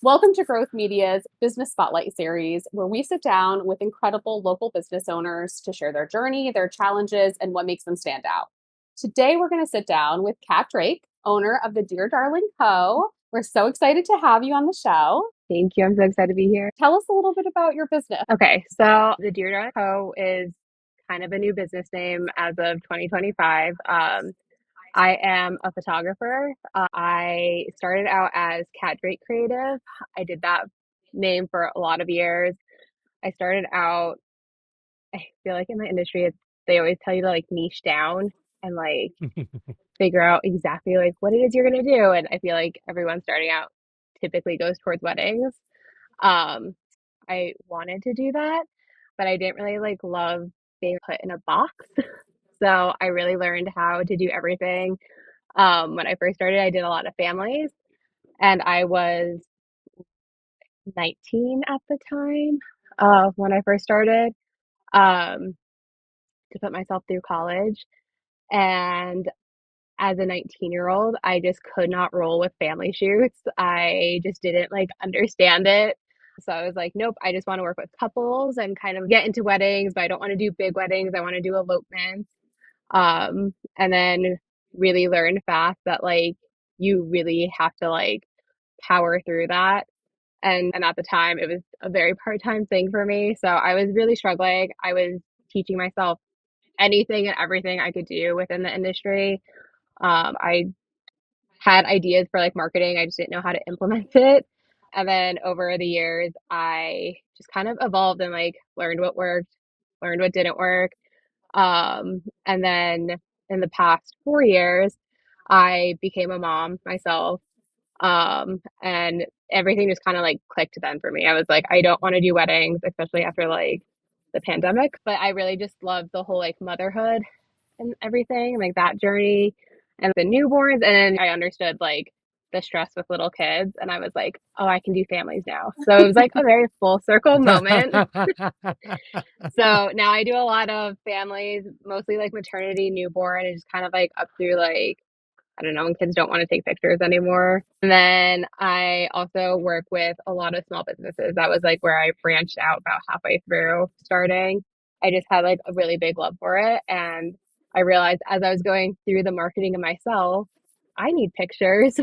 Welcome to Growth Media's Business Spotlight series, where we sit down with incredible local business owners to share their journey, their challenges, and what makes them stand out. Today, we're going to sit down with Kat Drake, owner of the Dear Darling Co. We're so excited to have you on the show. Thank you. I'm so excited to be here. Tell us a little bit about your business. Okay, so the Dear Darling Co. is kind of a new business name as of 2025. I am a photographer. I started out as Cat Drake Creative. I did that name for a lot of years. I started out, I feel like in my industry, they always tell you to like niche down and like figure out exactly like what it is you're going to do. And I feel like everyone starting out typically goes towards weddings. Um, I wanted to do that, but I didn't really like love being put in a box. So I really learned how to do everything. When I first started, I did a lot of families, and I was 19 at the time when I first started um, to put myself through college. And as a 19-year-old, I just could not roll with family shoots. I just didn't like understand it. So I was like, nope, I just want to work with couples and kind of get into weddings, but I don't want to do big weddings. I want to do elopements. And then really learn fast that like you really have to like power through that. And at the time it was a very part-time thing for me. So I was really struggling. I was teaching myself anything and everything I could do within the industry. I had ideas for like marketing. I just didn't know how to implement it. And then over the years, I just kind of evolved and like learned what worked, learned what didn't work. And then in the past 4 years, I became a mom myself. And everything just kind of like clicked then for me. I was like, I don't want to do weddings, especially after like the pandemic, but I really just loved the whole like motherhood and everything, like that journey and the newborns. And then I understood like the stress with little kids. And I was like, oh, I can do families now. So it was like a very full circle moment. So now I do a lot of families, mostly like maternity, newborn, and just kind of like up through like, I don't know, when kids don't want to take pictures anymore. And then I also work with a lot of small businesses. That was like where I branched out about halfway through starting. I just had like a really big love for it. And I realized as I was going through the marketing of myself, I need pictures.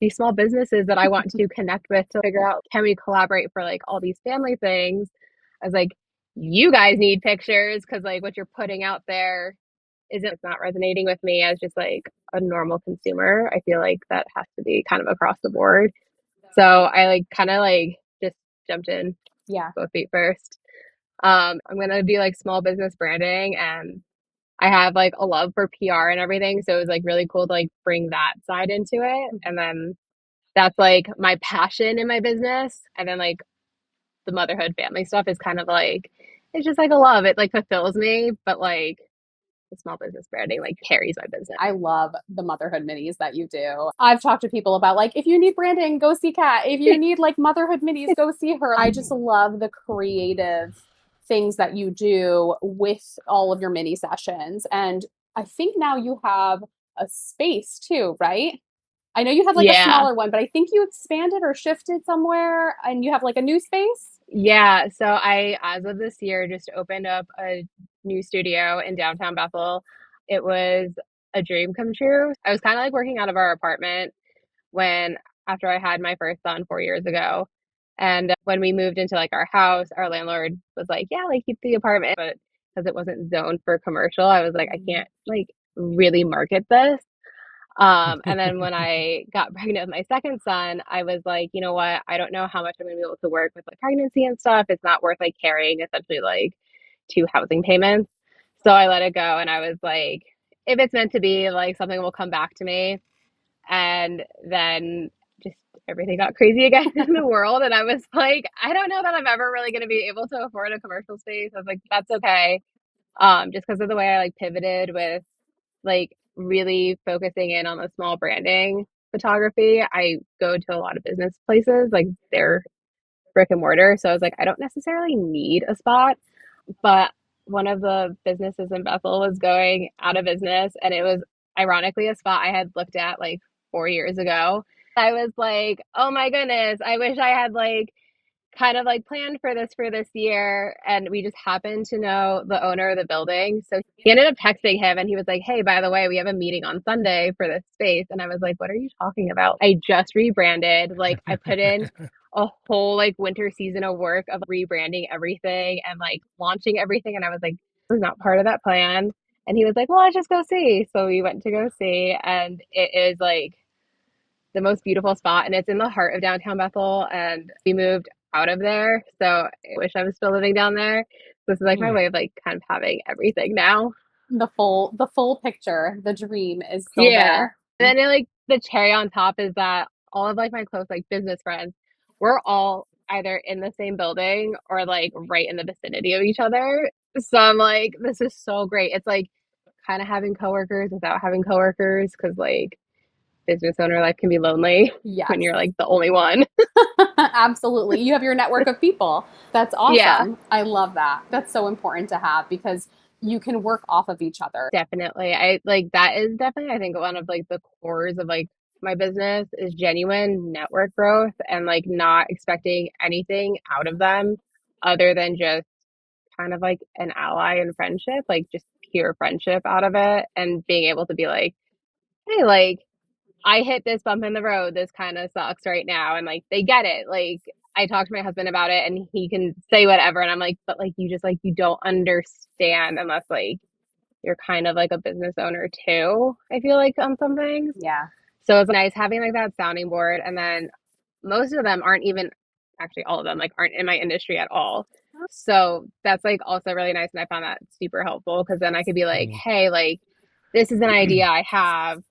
These small businesses that I want to connect with to figure out, can we collaborate for like all these family things? I was like, you guys need pictures because like what you're putting out there isn't, it's not resonating with me as just like a normal consumer. I feel like that has to be kind of across the board. So I like kind of like just jumped in Yeah. both feet first. I'm gonna do like small business branding, and I have like a love for PR and everything. So it was like really cool to like bring that side into it. And then that's like my passion in my business. And then like the motherhood family stuff is kind of like, it's just like a love. It like fulfills me, but like the small business branding like carries my business. I love the motherhood minis that you do. I've talked to people about like, if you need branding, go see Kat. If you need like motherhood minis, go see her. I just love the creative things that you do with all of your mini sessions. And I think now you have a space too, right? I know you had like a Yeah. smaller one, but I think you expanded or shifted somewhere and you have like a new space. Yeah. So I, as of this year, just opened up a new studio in downtown Bethel. It was a dream come true. I was kind of like working out of our apartment when, after I had my first son 4 years ago. And when we moved into like our house, our landlord was like, yeah, like keep the apartment. But because it wasn't zoned for commercial, I was like, I can't like really market this. And then when I got pregnant with my second son, I was like, you know what? I don't know how much I'm gonna be able to work with like pregnancy and stuff. It's not worth like carrying essentially like two housing payments. So I let it go, and I was like, if it's meant to be, like something will come back to me. And then just everything got crazy again in the world. And I was like, I don't know that I'm ever really gonna be able to afford a commercial space. I was like, that's okay. Just because of the way I like pivoted with like really focusing in on the small branding photography. I go to a lot of business places, like they're brick and mortar. So I was like, I don't necessarily need a spot, but one of the businesses in Bethel was going out of business, and it was ironically a spot I had looked at like 4 years ago. I was like, oh my goodness, I wish I had like kind of like planned for this year. And we just happened to know the owner of the building. So he ended up texting him and he was like, hey, by the way, we have a meeting on Sunday for this space. And I was like, what are you talking about? I just rebranded. Like I put in a whole like winter season of work of rebranding everything and like launching everything. And I was like, this is not part of that plan. And he was like, well, let's just go see. So we went to go see. And it is like the most beautiful spot, and it's in the heart of downtown Bethel. And we moved out of there, so I wish I was still living down there. This is like my Hmm. way of like kind of having everything now. The full picture, the dream is still Yeah, there. and then like the cherry on top is that all of like my close like business friends, we're all either in the same building or like right in the vicinity of each other. So I'm like, this is so great. It's like kind of having coworkers without having coworkers because like business owner life can be lonely when Yes. you're like the only one. Absolutely. You have your network of people. That's Yeah, awesome. I love that. That's so important to have because you can work off of each other. definitely. I like that is definitely I think one of like the cores of like my business is genuine network growth and like not expecting anything out of them other than just kind of like an ally and friendship, like just pure friendship out of it and being able to be like, hey, like I hit this bump in the road. This kind of sucks right now. And like they get it. Like I talked to my husband about it and he can say whatever. And I'm like, but like you just like you don't understand unless like you're kind of like a business owner too, I feel like on some things. Yeah. So it's nice having like that sounding board. And then most of them aren't even actually all of them like aren't in my industry at all. So that's like also really nice. And I found that super helpful because then I could be like, Hmm. hey, like this is an idea I have.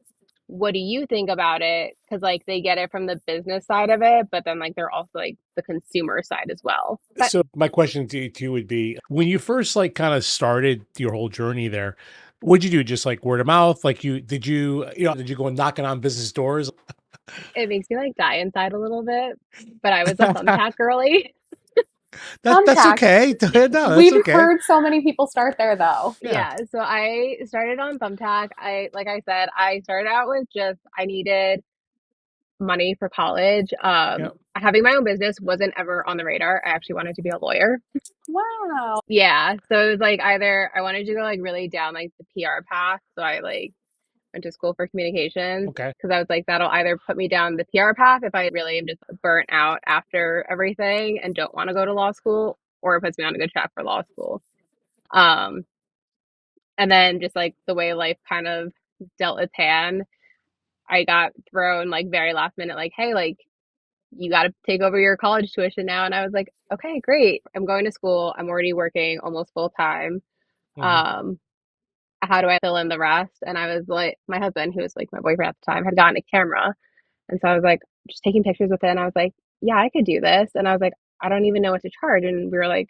What do you think about it? Because like they get it from the business side of it, but then like they're also like the consumer side as well. But So my question to you would be, when you first like kind of started your whole journey there, what'd you do? Just like word of mouth? Like did you go knocking on business doors? it makes me like die inside a little bit. But I was a thumbtack girly. That's Thumbtack. okay. No, that's We've okay. heard so many people start there though. Yeah. Yeah, so I started on Thumbtack. Like I said, I started out with just I needed money for college. Yeah. Having my own business wasn't ever on the radar. I actually wanted to be a lawyer. Wow. Yeah, so it was like either I wanted to go like really down like the PR path, so I like went to school for communications Okay. because I was like that'll either put me down the PR path if I really am just burnt out after everything and don't want to go to law school, or it puts me on a good track for law school. Um, and then just like the way life kind of dealt its hand, I got thrown like very last minute, like, hey, like you got to take over your college tuition now. And I was like, okay, great. I'm going to school. I'm already working almost full time. Hmm. Um, how do I fill in the rest? And I was like, my husband, who was like my boyfriend at the time, had gotten a camera. And so I was like, just taking pictures with it. And I was like, yeah, I could do this. And I was like, I don't even know what to charge. And we were like,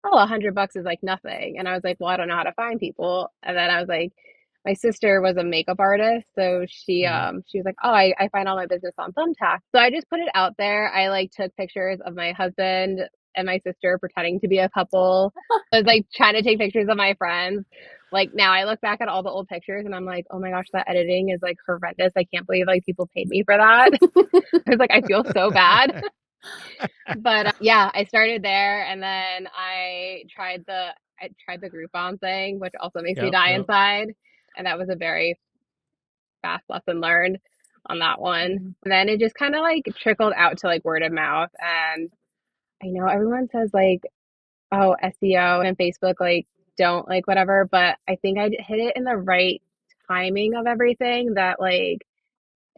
oh, $100 is like nothing. And I was like, well, I don't know how to find people. And then I was like, my sister was a makeup artist, so Hmm. she was like, oh, I find all my business on Thumbtack. So I just put it out there. I like took pictures of my husband and my sister pretending to be a couple. I was like trying to take pictures of my friends. Like now I look back at all the old pictures and I'm like, oh my gosh, that editing is like horrendous. I can't believe like people paid me for that. I was like, I feel so bad. But yeah, I started there and then I tried the Groupon thing, which also makes me Yep. die Yep. inside. And that was a very fast lesson learned on that one. And then it just kind of like trickled out to like word of mouth. And I know everyone says like, oh, SEO and Facebook like don't like whatever, but I think I hit it in the right timing of everything that like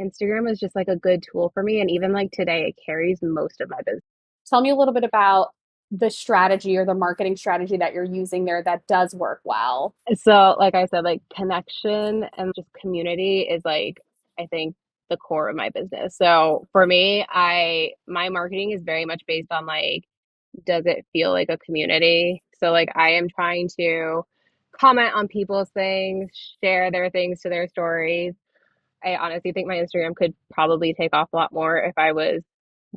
Instagram is just like a good tool for me. And even like today, it carries most of my business. Tell me a little bit about the strategy or the marketing strategy that you're using there that does work well. So, like I said, like connection and just community is like, I think the core of my business. So for me, my marketing is very much based on like, does it feel like a community? So like I am trying to comment on people's things, share their things to their stories. I honestly think my Instagram could probably take off a lot more if I was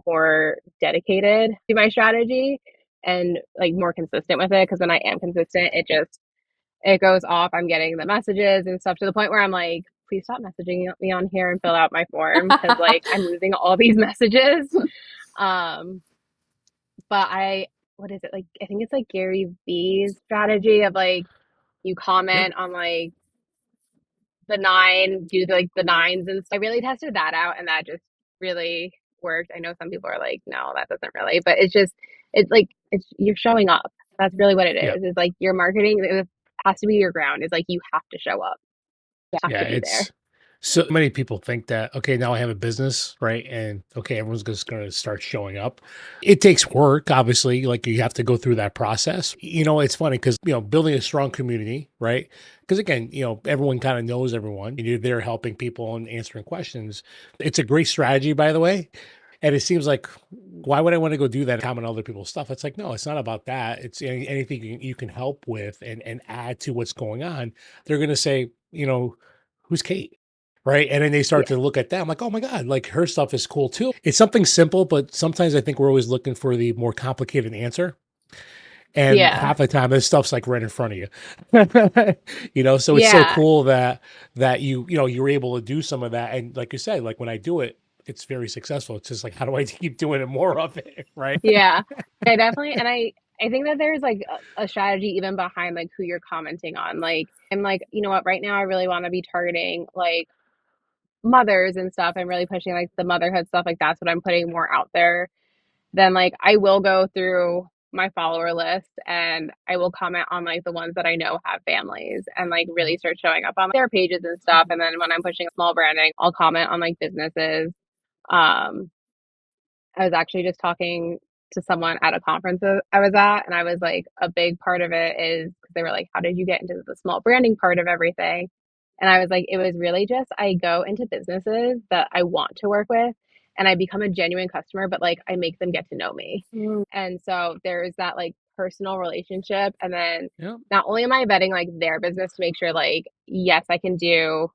more dedicated to my strategy and like more consistent with it. Because when I am consistent, it goes off. I'm getting the messages and stuff to the point where I'm like please stop messaging me on here and fill out my form because like I'm losing all these messages. Um, but what is it like? I think it's like Gary Vee's strategy of like you Yep. comment on like do like the nines and stuff. I really tested that out and that just really worked. I know some people are like, no, that doesn't really, but it's you're showing up. That's really what it Yeah. is. It's like your marketing it has to be your ground. It's like you have to show up, have Yeah. to be there. It's so many people think that, okay, now I have a business, right? And okay, everyone's just going to start showing up. It takes work, obviously. Like you have to go through that process. It's funny because, building a strong community, right? Because again, everyone kind of knows everyone and you're there helping people and answering questions. It's a great strategy, by the way. And it seems like, why would I want to go do that and comment on other people's stuff? It's like, no, it's not about that. It's anything you can help with and add to what's going on. They're going to say, who's Kate? Right. And then they start Yeah. to look at that. I'm like, oh my God, like her stuff is cool too. It's something simple, but sometimes I think we're always looking for the more complicated answer. And Yeah. half the time this stuff's like right in front of you. So it's so Yeah. cool that you're able to do some of that. And like you said, like when I do it, it's very successful. It's just like, how do I keep doing it more of it? Right. Yeah. I definitely and I think that there's like a strategy even behind like who you're commenting on. Like I'm like, you know what, right now I really want to be targeting like mothers and stuff and really pushing like the motherhood stuff. Like that's what I'm putting more out there. Then like I will go through my follower list and I will comment on like the ones that I know have families and like really start showing up on their pages and stuff. And then when I'm pushing small branding, I'll comment on like businesses. Um, I was actually just talking to someone at a conference that I was at, and I was like, a big part of it is because they were like, how did you get into the small branding part of everything? And I was like, it was really just I go into businesses that I want to work with and I become a genuine customer, but like I make them get to know me. Mm. And so there's that like personal relationship. And then Yeah. not only am I vetting like their business to make sure like, yes, I can do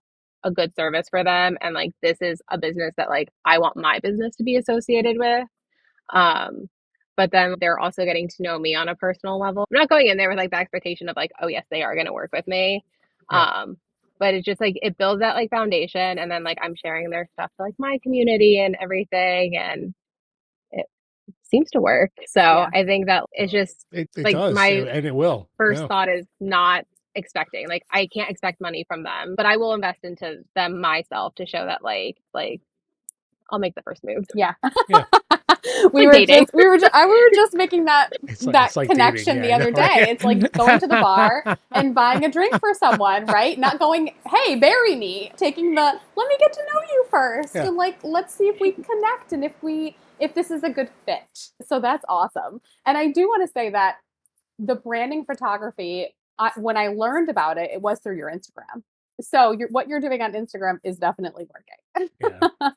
a good service for them. And like, this is a business that like I want my business to be associated with. Um, but then they're also getting to know me on a personal level. I'm not going in there with like the expectation of like, oh yes, they are going to work with me. Yeah. But it's just like it builds that like foundation, and then like I'm sharing their stuff to like my community and everything, and it seems to work. So Yeah. I think that it's just It like does. my And it will. first Yeah. thought is not expecting like I can't expect money from them, but I will invest into them myself to show that like I'll make the first move. Yeah. Yeah. Like dating. We were just making It's that like dating. connection Yeah, the I know, other day. It's like going to the bar right? and buying a drink for someone, right? Not going, hey, bury me. Taking the let me get to know you first, Yeah. and like let's see if we can connect and if this is a good fit. So that's awesome. And I do want to say that the branding photography, when I learned about it, it was through your Instagram. So what you're doing on Instagram is definitely working. Yeah.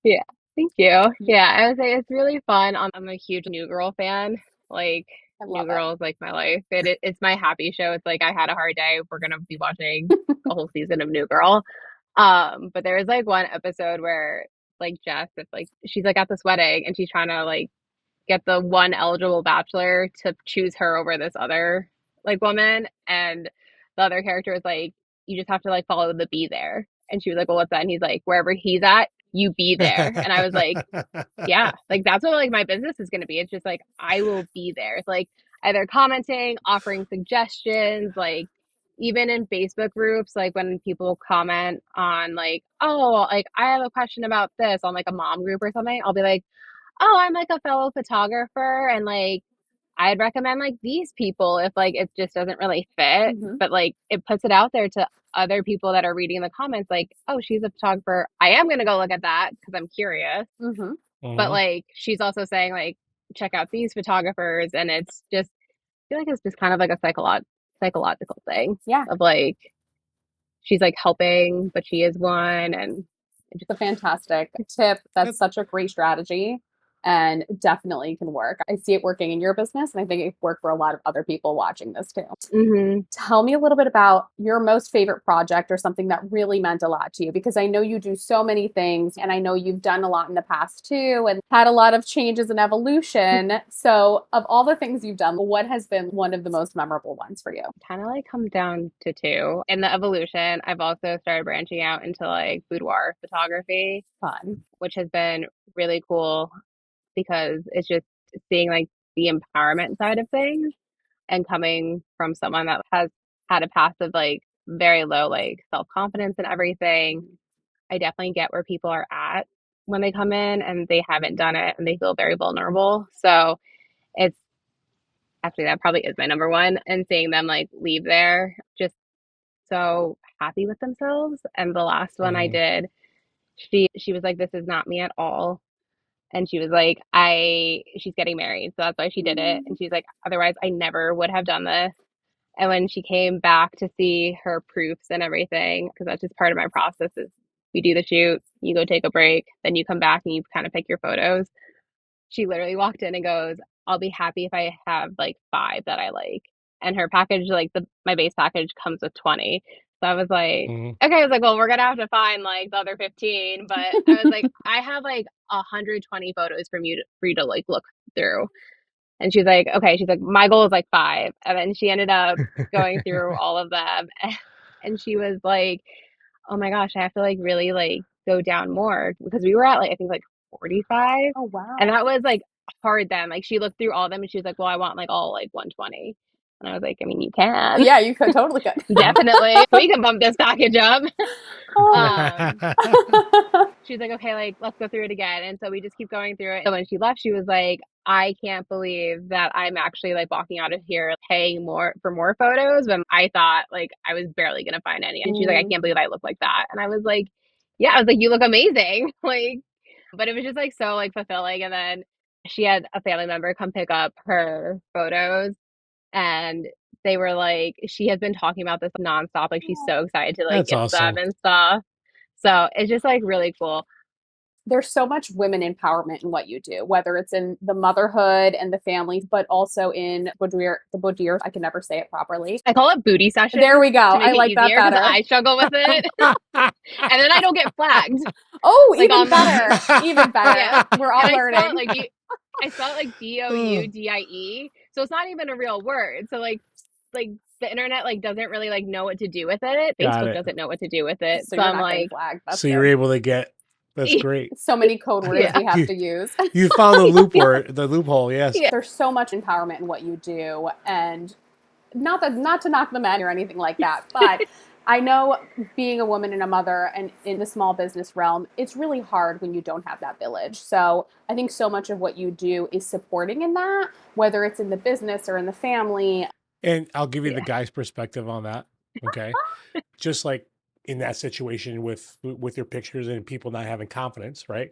Yeah, thank you. Yeah, I would say it's really fun. I'm a huge New Girl fan. Like, I New love it. Girl is like my life. It's my happy show. It's like I had a hard day. We're gonna be watching a whole season of New Girl. But there was like one episode where like Jess, if like she's like at this wedding and she's trying to like get the one eligible bachelor to choose her over this other like woman, and the other character is like, you just have to like follow the bee there. And she was like, well, what's that? And he's like, wherever he's at, you be there. And I was like, yeah, like that's what like my business is going to be. It's just like I will be there. It's like either commenting, offering suggestions, like even in Facebook groups, like when people comment on like, oh, like I have a question about this on like a mom group or something, I'll be like, oh, I'm like a fellow photographer and like I'd recommend like these people if like it just doesn't really fit, Mm-hmm. but like it puts it out there to other people that are reading the comments like, oh, she's a photographer. I am going to go look at that because I'm curious. Mm-hmm. But Mhm. like she's also saying like check out these photographers, and it's just I feel like it's just kind of like a psychological thing Yeah. of like she's like helping but she is one, and it just It's a fantastic tip. That's That such a great strategy. and definitely can work. I see it working in your business, and I think it worked for a lot of other people watching this too. Mm-hmm. Tell me a little bit about your most favorite project or something that really meant a lot to you, because I know you do so many things and I know you've done a lot in the past too and had a lot of changes and evolution. So, of all the things you've done, what has been one of the most memorable ones for you? Kind of like comes down to two. In the evolution, I've also started branching out into like boudoir photography, Fun. which has been really cool because it's just seeing like the empowerment side of things and coming from someone that has had a past of like very low like self-confidence and everything. I definitely get where people are at when they come in and they haven't done it and they feel very vulnerable. So it's actually that probably is my number one. And seeing them like leave there just so happy with themselves. And the last one I Mhm. did, she was like, "This is not me at all." And she was like, she's getting married, so that's why she did it. And she's like, "Otherwise, I never would have done this." And when she came back to see her proofs and everything, because that's just part of my process is we do the shoot, you go take a break, then you come back and you kind of pick your photos. She literally walked in and goes, "I'll be happy if I have like five that I like." And her package, like my base package comes with 20. So I was like, Mhm. okay, I was like, well, we're gonna have to find like the other 15. But I was like, I have like 120 photos for you to like look through. And she's like, okay, she's like, my goal is like five. And then she ended up going through all of them. And she was like, oh my gosh, I have to like really like go down more because we were at like, I think like 45. Oh, And wow. that was like hard then. Like she looked through all of them and she was like, well, I want like all like 120. And I was like, I mean, you can Yeah, you could totally could. definitely. We can bump this package up. Oh. Um, she's like, okay, like let's go through it again. And so we just keep going through it. So when she left, she was like, I can't believe that I'm actually like walking out of here paying more for more photos when I thought like I was barely gonna find any. And she's like, I Mm. can't believe I look like that. And I was like, yeah, I was like, you look amazing. Like, but it was just like so like fulfilling. And then she had a family member come pick up her photos and they were like, she has been talking about this nonstop. Like she's so excited to like That's gift them awesome. and stuff. So it's just like really cool. There's so much women empowerment in what you do, whether it's in the motherhood and the families, but also in boudoir, the boudoir. I can never say it properly. I call it booty sessions There we go. to make I it like that easier because better. I struggle with it. And then I don't get flagged Oh, like even online. better. Even Yeah. better. We're And all learning. I spell it like Oh, Boudie. So it's not even a real word. So like the internet like doesn't really like know what to do with it. got Facebook it. doesn't know what to do with it. So So you're I'm not getting like, flagged. That's So you're good. able to get, that's great. So many code words yeah. we have You to use. you found the Yeah. the loophole, yes. Yeah. There's so much empowerment in what you do, and not to knock the men or anything like that, but I know being a woman and a mother and in the small business realm, it's really hard when you don't have that village. So I think so much of what you do is supporting in that, whether it's in the business or in the family. And I'll give you the Yeah. guy's perspective on that. Okay. Just like in that situation with your pictures and people not having confidence, right?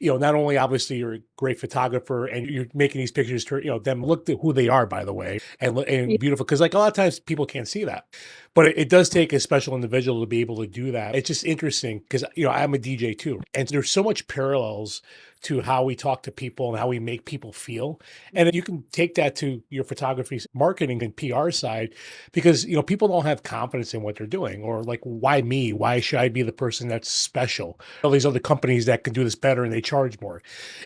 Not only obviously you're a great photographer and you're making these pictures to, them look at who they are, by the way, Yeah. and beautiful. Cause like a lot of times people can't see that, but it does take a special individual to be able to do that. It's just interesting because, I'm a DJ too. And there's so much parallels to how we talk to people and how we make people feel. And you can take that to your photography, marketing and PR side, because, people don't have confidence in what they're doing or like, why me? Why should I be the person that's special? All these other companies that can do this better and they charge more.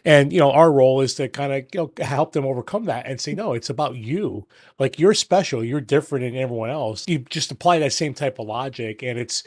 And, our role is to kind of, help them overcome that and say, no, it's about you. Like you're special, you're different than everyone else. You just apply that same type of logic. And it's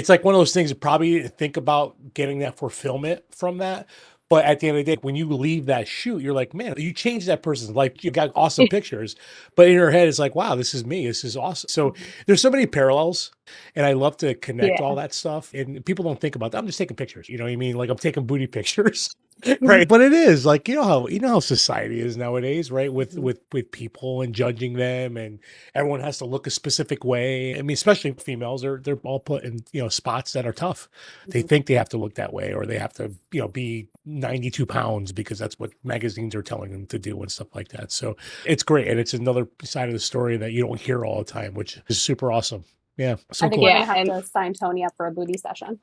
like one of those things that probably didn't think about getting that fulfillment from that. But at the end of the day, when you leave that shoot, you're like, man, you changed that person's life. You got awesome pictures. But in your head, it's like, wow, this is me. This is awesome. So Mhm. there's so many parallels. And I love to connect all Yeah. that stuff. And people don't think about that. I'm just taking pictures. You know what I mean? Like I'm taking booty pictures. Right. But it is like, you know how society is nowadays, right? Mhm. With people and judging them and everyone has to look a specific way. I mean, especially females, they're all put in, spots that are tough. They Mhm. think they have to look that way or they have to, be 92 pounds because that's what magazines are telling them to do and stuff like that. So it's great. And it's another side of the story that you don't hear all the time, which is super awesome. Yeah. I So think cool. we're Yeah. gonna have And to sign Tony up for a booty session.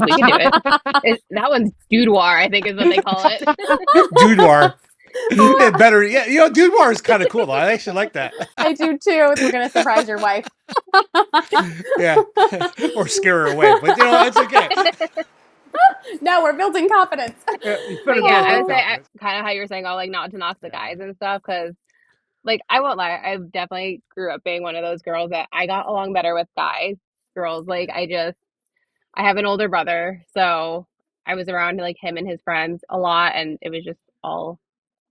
We can do it. That one's Boudoir, I think is what they call it. Boudoir. Better, yeah. Boudoir is kind of cool though. I actually like that. I do too. We're gonna surprise your wife. Yeah, or scare her away. But it's okay. No, we're building confidence. You But better yeah, build I that would say confidence. kind of how you're saying, oh, like not to knock the Yeah. guys and stuff, because like I won't lie, I definitely grew up being one of those girls that I got along better with guys. Girls, like I have an older brother, so I was around like him and his friends a lot, and it was just all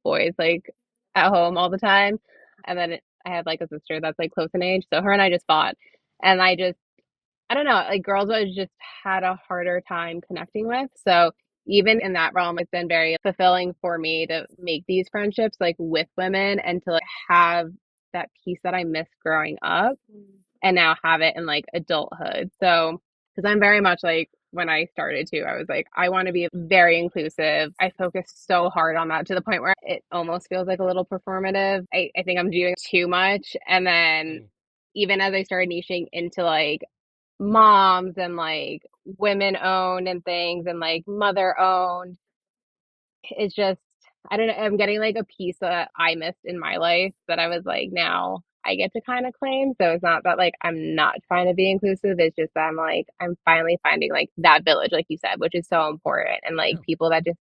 boys like at home all the time. And then I have like a sister that's like close in age, so her and I just fought, and I don't know, like girls I just had a harder time connecting with. So even in that realm, it's been very fulfilling for me to make these friendships like with women and to like have that piece that I missed growing up and now have it in like adulthood. So, because I'm very much like when I started too, I was like, I want to be very inclusive. I focus so hard on that to the point where it almost feels like a little performative. I think I'm doing too much. And then Mm. even as I started niching into like moms and like women owned and things and like mother owned, it's just I don't know, I'm getting like a piece that I missed in my life that I was like now I get to kind of claim. So it's not that like I'm not trying to be inclusive, it's just that I'm like I'm finally finding like that village like you said, which is so important, and like Yeah. people that just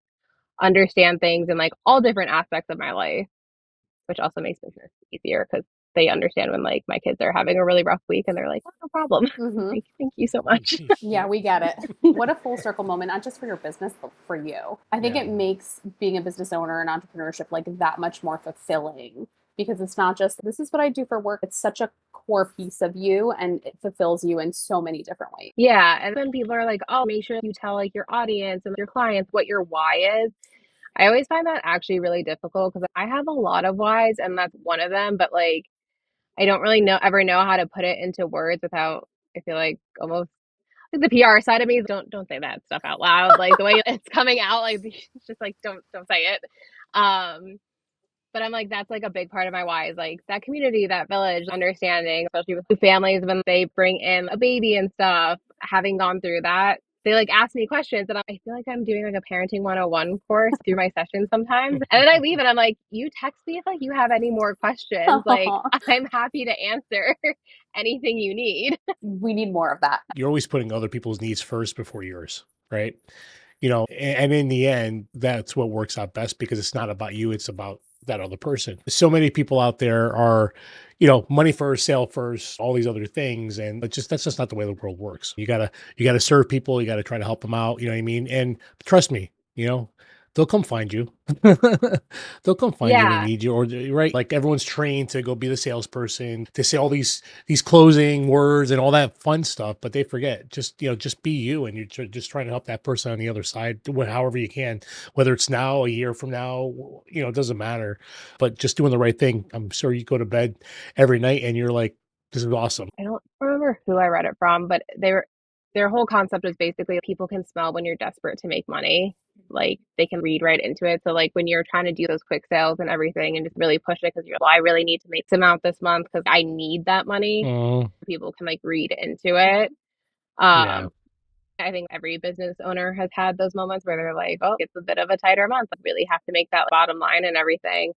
understand things in like all different aspects of my life, which also makes business easier because they understand when like my kids are having a really rough week and they're like, oh, no problem. Mm-hmm. Like, thank you so much. Yeah, we get it. What a full circle moment, not just for your business, but for you. I think Yeah. it makes being a business owner and entrepreneurship like that much more fulfilling because it's not just this is what I do for work. It's such a core piece of you and it fulfills you in so many different ways. Yeah. And when people are like, oh, make sure you tell like your audience and your clients what your why is. I always find that actually really difficult because I have a lot of whys and that's one of them, but like I don't really ever know how to put it into words without I feel like almost like the PR side of me don't say that stuff out loud. Like the way it's coming out, like it's just like don't say it. Um but I'm like, that's like a big part of my why is like that community, that village, understanding, especially with families when they bring in a baby and stuff, having gone through that. They like ask me questions and I feel like I'm doing like a parenting 101 course through my sessions sometimes. And then I leave and I'm like, you text me if like you have any more questions. Like I'm happy to answer anything you need. We need more of that. You're always putting other people's needs first before yours, right? And in the end, that's what works out best because it's not about you, it's about that other person. So many people out there are, money first, sale first, all these other things. And that's just not the way the world works. You gotta serve people, you gotta try to help them out, you know what I mean? And trust me, they'll come find you. They'll come find you when they Yeah. need you, or right. Like everyone's trained to go be the salesperson, to say all these closing words and all that fun stuff, but they forget just be you, and you're just trying to help that person on the other side, however you can, whether it's now, a year from now, it doesn't matter, but just doing the right thing. I'm sure you go to bed every night and you're like, this is awesome. I don't remember who I read it from, but their whole concept was basically people can smell when you're desperate to make money. Like they can read right into it. So like when you're trying to do those quick sales and everything and just really push it because you're well, I really need to make this amount this month because I need that money. Mm, People can like read into it. yeah. Um, I think every business owner has had those moments where they're like, oh, it's a bit of a tighter month. I really have to make that bottom line and everything.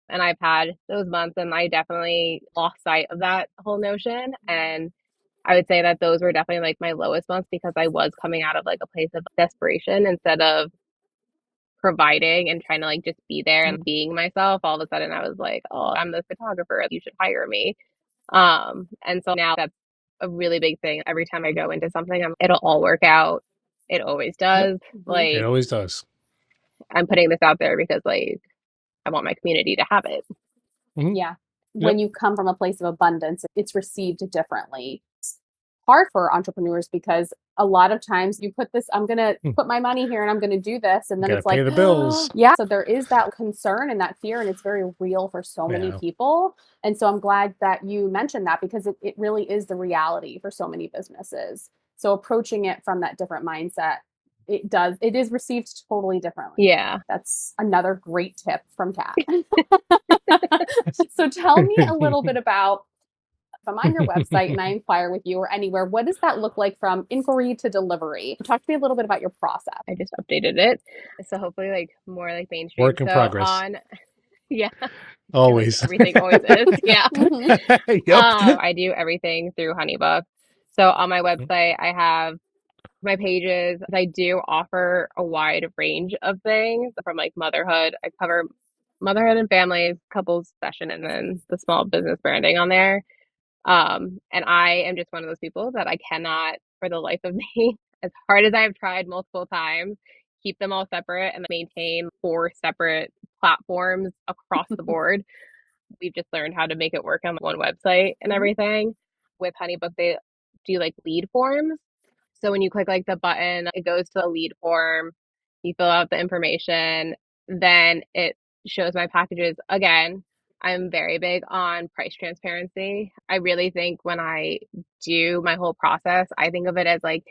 And I've had those months and I definitely lost sight of that whole notion. And I would say that those were definitely like my lowest months because I was coming out of like a place of desperation instead of providing and trying to like just be there and being myself. All of a sudden I was like, oh, I'm the photographer. You should hire me. And so now that's a really big thing. Every time I go into something, it'll all work out. It always Yep. does. It Like always does. I'm putting this out there because like I want my community to have it. Mhm. Yeah. When Yep. you come from a place of abundance, it's received differently. It's hard for entrepreneurs because a lot of times you put this, I'm going to Mm. put my money here and I'm going to do this. And then Gotta it's like, pay the bills. yeah. So there is that concern and that fear, and it's very real for so many Yeah. people. And so I'm glad that you mentioned that because it really is the reality for so many businesses. So approaching it from that different mindset, it is received totally differently. Yeah. That's another great tip from Kat. So tell me a little bit about I'm on your website and I inquire with you or anywhere, what does that look like from inquiry to delivery? Talk to me a little bit about your process. I just updated it. So hopefully like more like mainstream. Work in So progress. on, yeah, I feel like Always. everything always is. Yeah. Hmm. Yep. I do everything through HoneyBook. So on my website, I have my pages. I do offer a wide range of things from like motherhood. I cover motherhood and families, couples session, and then the small business branding on there. And I am just one of those people that I cannot, for the life of me, as hard as I have tried multiple times, keep them all separate and maintain 4 separate platforms across the board. We've just learned how to make it work on one website and Hmm. everything. With HoneyBook, they do like lead forms. So when you click like the button, it goes to a lead form. You fill out the information, then it shows my packages. Again, I'm very big on price transparency. I really think when I do my whole process, I think of it as like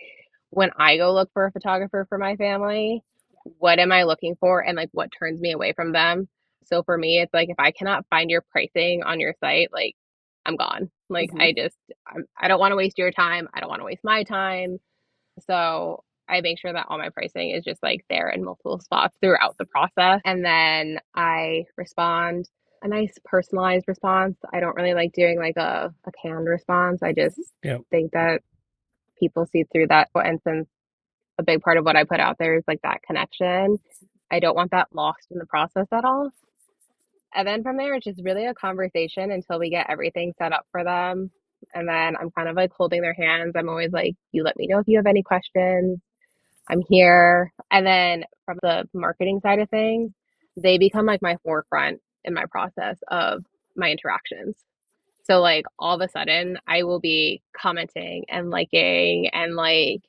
when I go look for a photographer for my family, what am I looking for and like what turns me away from them? So for me, it's like if I cannot find your pricing on your site, like I'm gone. Like Hmm. I don't want to waste your time. I don't want to waste my time. So I make sure that all my pricing is just like there in multiple spots throughout the process. And then I respond a nice personalized response. I don't really like doing like a canned response. I just Yep. think that people see through that. And since a big part of what I put out there is like that connection, I don't want that lost in the process at all. And then from there, it's just really a conversation until we get everything set up for them. And then I'm kind of like holding their hands. I'm always like, you let me know if you have any questions. I'm here. And then from the marketing side of things, they become like my forefront in my process of my interactions. So like all of a sudden I will be commenting and liking and like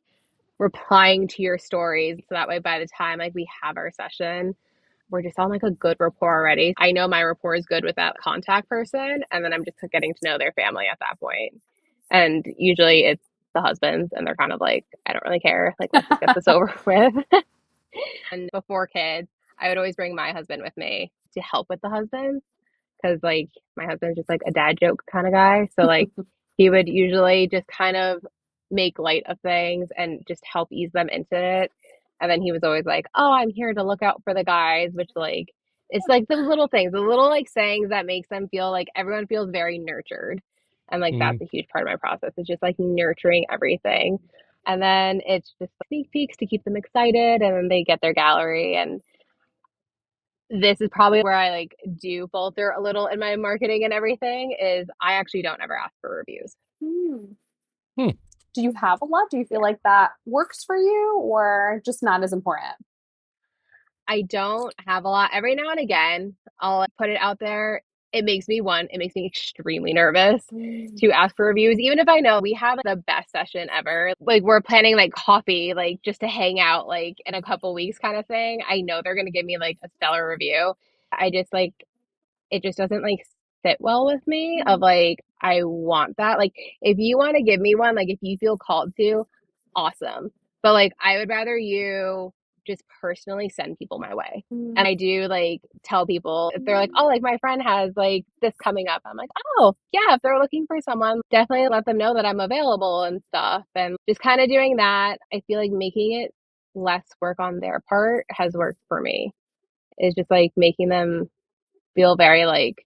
replying to your stories. So that way by the time like we have our session, we're just on like a good rapport already. I know my rapport is good with that contact person, and then I'm just getting to know their family at that point. And usually it's the husbands, and they're kind of like, I don't really care. Like, let's just get this over with. And before kids, I would always bring my husband with me to help with the husbands because like my husband's just like a dad joke kind of guy. So like he would usually just kind of make light of things and just help ease them into it. And then he was always like, "Oh, I'm here to look out for the guys," which like it's like the little things, the little like sayings that makes them feel like everyone feels very nurtured. And like that's Mhm. a huge part of my process. It's just like nurturing everything. And then it's just sneak peeks to keep them excited and then they get their gallery and this is probably where I like do falter a little in my marketing and everything is I actually don't ever ask for reviews. Hmm. Hmm. Do you have a lot? Do you feel Yeah. like that works for you or just not as important? I don't have a lot. Every now and again, I'll like, put it out there. It makes me extremely nervous Mm. to ask for reviews, even if I know we have the best session ever. Like we're planning like coffee, like just to hang out like in a couple weeks kind of thing. I know they're gonna give me like a stellar review. I just like it just doesn't like sit well with me of like I want that. Like if you want to give me one, like if you feel called to, awesome. But like I would rather you just personally send people my way. And Mm. I do like tell people if they're like, oh, like my friend has like this coming up. I'm like, oh, yeah, if they're looking for someone, definitely let them know that I'm available and stuff. And just kind of doing that, I feel like making it less work on their part has worked for me. It's just like making them feel very like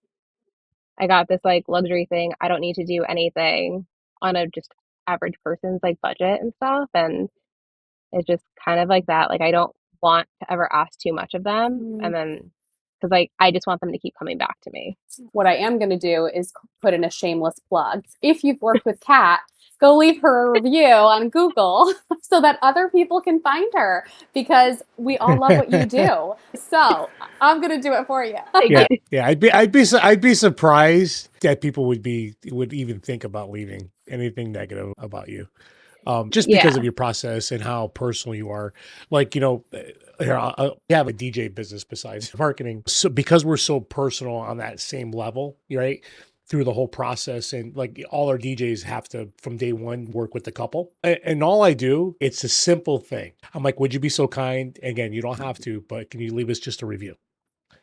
I got this like luxury thing. I don't need to do anything on a just average person's like budget and stuff. And it's just kind of like that. Like I don't want to ever ask too much of them. Mm. And then because like I just want them to keep coming back to me. What I am going to do is put in a shameless plug. If you've worked with Kat, go leave her a review on Google so that other people can find her because we all love what you do. So I'm going to do it for you. Thank Yeah, you. yeah. I'd be surprised that people would even think about leaving anything negative about you. Just because Yeah. of your process and how personal you are. Like, you know, here, I have a DJ business besides marketing. So because we're so personal on that same level, right? Through the whole process and like all our DJs have to from day one work with the couple. And all I do, it's a simple thing. I'm like, would you be so kind? Again, you don't have to, but can you leave us just a review?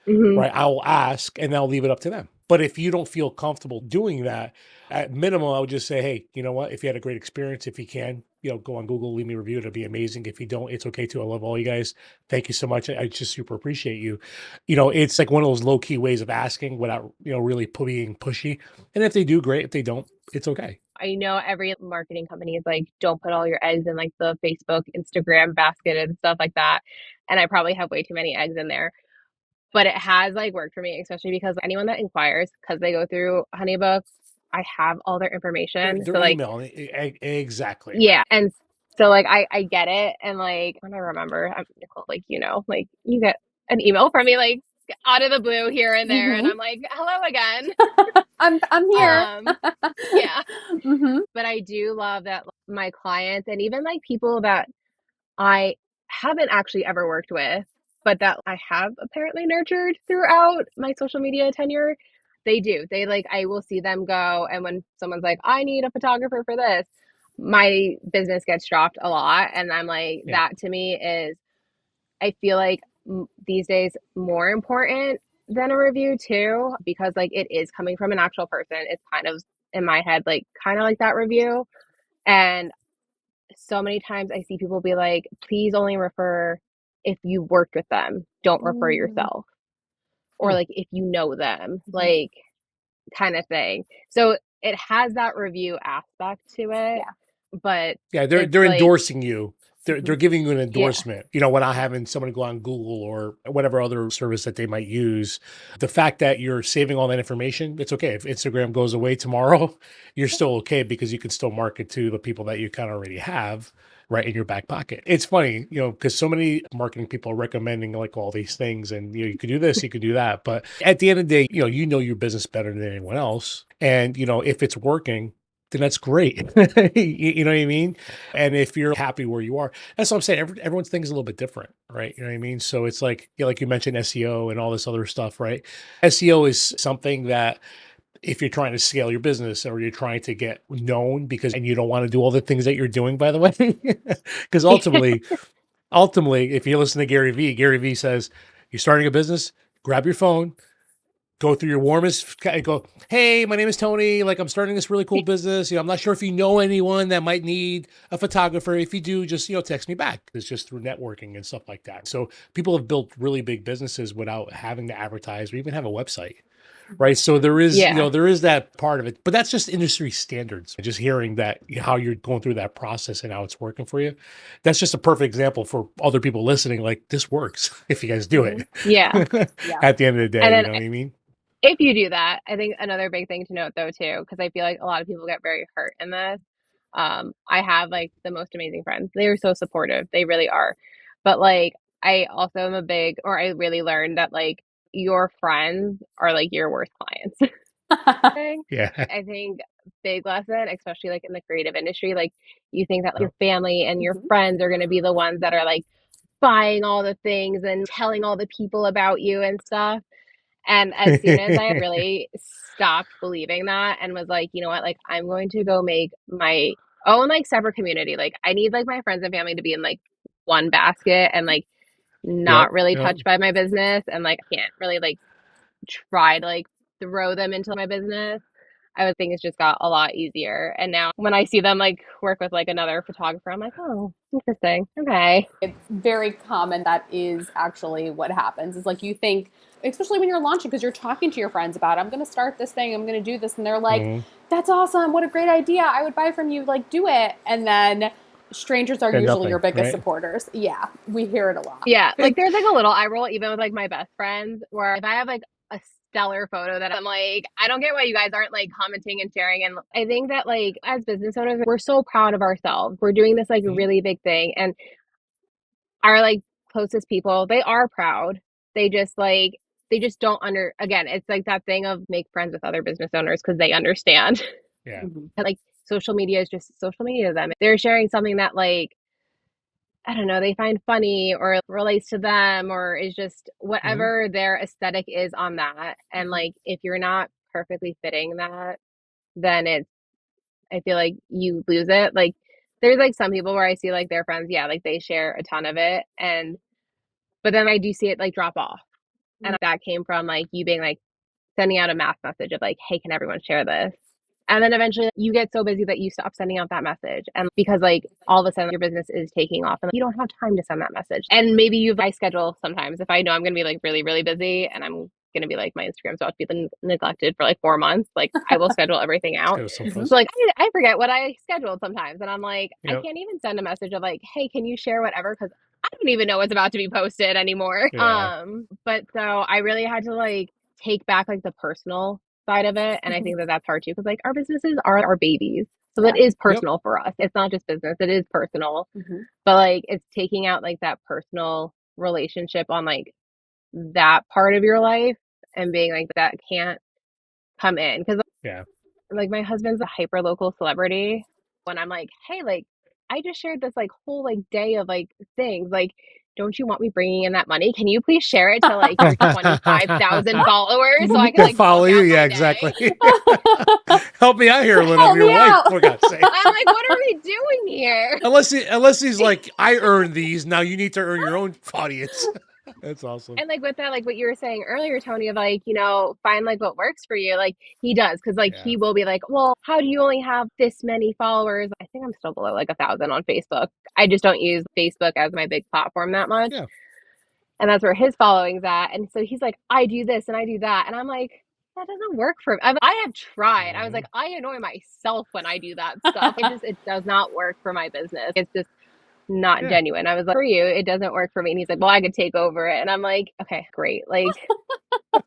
Hmm. Right? I will ask and I'll leave it up to them. But if you don't feel comfortable doing that, at minimum, I would just say, hey, you know what? If you had a great experience, if you can, go on Google, leave me a review. It'll be amazing. If you don't, it's okay too. I love all you guys. Thank you so much. I just super appreciate you. It's like one of those low key ways of asking without, really being pushy. And if they do, great. If they don't, it's okay. I know every marketing company is like, don't put all your eggs in like the Facebook, Instagram basket and stuff like that. And I probably have way too many eggs in there. But it has like worked for me, especially because anyone that inquires, because they go through Honeybook, I have all their information. Their So like, email, exactly. yeah. And so like I get it. And like when I remember, Nicole, like, like you get an email from me like out of the blue here and there. And Mhm. I'm like, hello again. I'm here. Yeah. Mhm. But I do love that my clients and even like people that I haven't actually ever worked with, but that I have apparently nurtured throughout my social media tenure, they do. They like, I will see them go. And when someone's like, I need a photographer for this, my business gets dropped a lot. And I'm like, Yeah. that to me is, I feel like these days more important than a review too, because like it is coming from an actual person. It's kind of in my head, like kind of like that review. And so many times I see people be like, please only refer if you worked with them. Don't refer Mm. yourself. Or Hmm. like if you know them, Mhm. like kind of thing. So it has that review aspect to it, Yeah. but Yeah, they're it's they're like, endorsing you. They're Mhm. giving you an yeah, endorsement. Without having someone go on Google or whatever other service that they might use. The fact that you're saving all that information, it's okay. If Instagram goes away tomorrow, you're still okay because you can still market to the people that you kind of already have right in your back pocket. It's funny, because so many marketing people are recommending like all these things and you could do this, you could do that. But at the end of the day, you know your business better than anyone else. And if it's working, then that's great. You know what I mean? And if you're happy where you are, that's what I'm saying. Everyone's thing is a little bit different, right? You know what I mean? So it's like, like you mentioned SEO and all this other stuff, right? SEO is something that if you're trying to scale your business or you're trying to get known and you don't want to do all the things that you're doing, by the way, because ultimately, if you listen to Gary Vee says, you're starting a business, grab your phone, go through your warmest go, hey, my name is Tony, like I'm starting this really cool business, I'm not sure if you know anyone that might need a photographer. If you do, just text me back. It's just through networking and stuff like that. So people have built really big businesses without having to advertise or even have a website, right? So there is yeah, there is that part of it, but that's just industry standards. Just hearing that, how you're going through that process and how it's working for you, that's just a perfect example for other people listening, like this works if you guys do Mhm. it. yeah. Yeah. At the end of the And day, you then know what I mean? if you do that, I think another big thing to note though too, because I feel like a lot of people get very hurt in this. I have like the most amazing friends. They are so supportive. They really are. But like I also am or I really learned that like your friends are like your worst clients. Yeah. I think big lesson, especially like in the creative industry, like you think that like, your family and your Mhm. friends are going to be the ones that are like buying all the things and telling all the people about you and stuff. And as soon as I really stopped believing that and was like, you know what, like I'm going to go make my own like separate community. Like I need like my friends and family to be in like one basket and like Yep, not really yep. touched by my business and like I can't really like try to like throw them into my business. I would think it's just got a lot easier. And now when I see them like work with like another photographer, I'm like, oh, interesting. Okay. It's very common. That is actually what happens. Is like you think, especially when you're launching, because you're talking to your friends about, I'm going to start this thing, I'm going to do this. And they're like, Mhm. that's awesome. What a great idea. I would buy from you. Like, do it. And then strangers are And usually your nothing, biggest right? supporters. Yeah, we hear it a lot. Yeah, like there's like a little eye roll even with like my best friends where if I have like a stellar photo that I'm like, I don't get why you guys aren't like commenting and sharing. And I think that like as business owners, we're so proud of ourselves. We're doing this like Mhm. really big thing. And our like closest people, they are proud. They just don't again, it's like that thing of make friends with other business owners because they understand. Yeah. Mhm. Like social media is just social media to them. They're sharing something that like I don't know, they find funny or relates to them or is just Mhm. whatever their aesthetic is on that. And Mhm. like if you're not perfectly fitting that, then I feel like you lose it. Like there's like some people where I see like their friends, yeah, like they share a ton of it but then I do see it like drop off. And that came from like you being like sending out a mass message of like, hey, can everyone share this? And then eventually you get so busy that you stop sending out that message. And because like all of a sudden your business is taking off and you don't have time to send that message. And maybe I schedule sometimes if I know I'm going to be like really, really busy and I'm going to be like my Instagram's about to be neglected for like 4 months, like I will schedule everything out. Go so Mhm. fast. So like I forget what I scheduled sometimes. And I'm like, I Yep. can't even send a message of like, hey, can you share whatever? Because I don't even know what's about to be posted anymore. Yeah. But so I really had to like take back like the personal side of it. And I think that that's hard too, because like our businesses are our babies. So that Yeah. is Yep. personal for us. It's not just business, it is personal. Mhm. But like it's taking out like that personal relationship on like that part of your life and being like that can't come in. Because Yeah. like my husband's a hyper local celebrity. When I'm like, hey, like I just shared this like whole like day of like things. Like, don't you want me bringing in that money? Can you please share it to like your 25,000 followers so I can They like follow book you. out Yeah, my day? exactly. Help me out here, Lynn. I'm Help your me wife, out. for God's sake. I'm like, what are we doing here? Unless he's like, I earned these. Now you need to earn your own audience. That's awesome. And like with that, like what you were saying earlier, Tony, of like, find like what works for you. Like he does, because like Yeah. he will be like, well, how do you only have this many followers? I think I'm still below like 1,000 on Facebook. I just don't use Facebook as my big platform that much. Yeah. And that's where his following's at. And so he's like, I do this and I do that. And I'm like, that doesn't work for me. I have tried. I was Mhm. like, I annoy myself when I do that stuff. It does not work for my business. It's just not Yeah. genuine. I was like, for you, it doesn't work for me. And he's like, well, I could take over it. And I'm like, okay, great. Like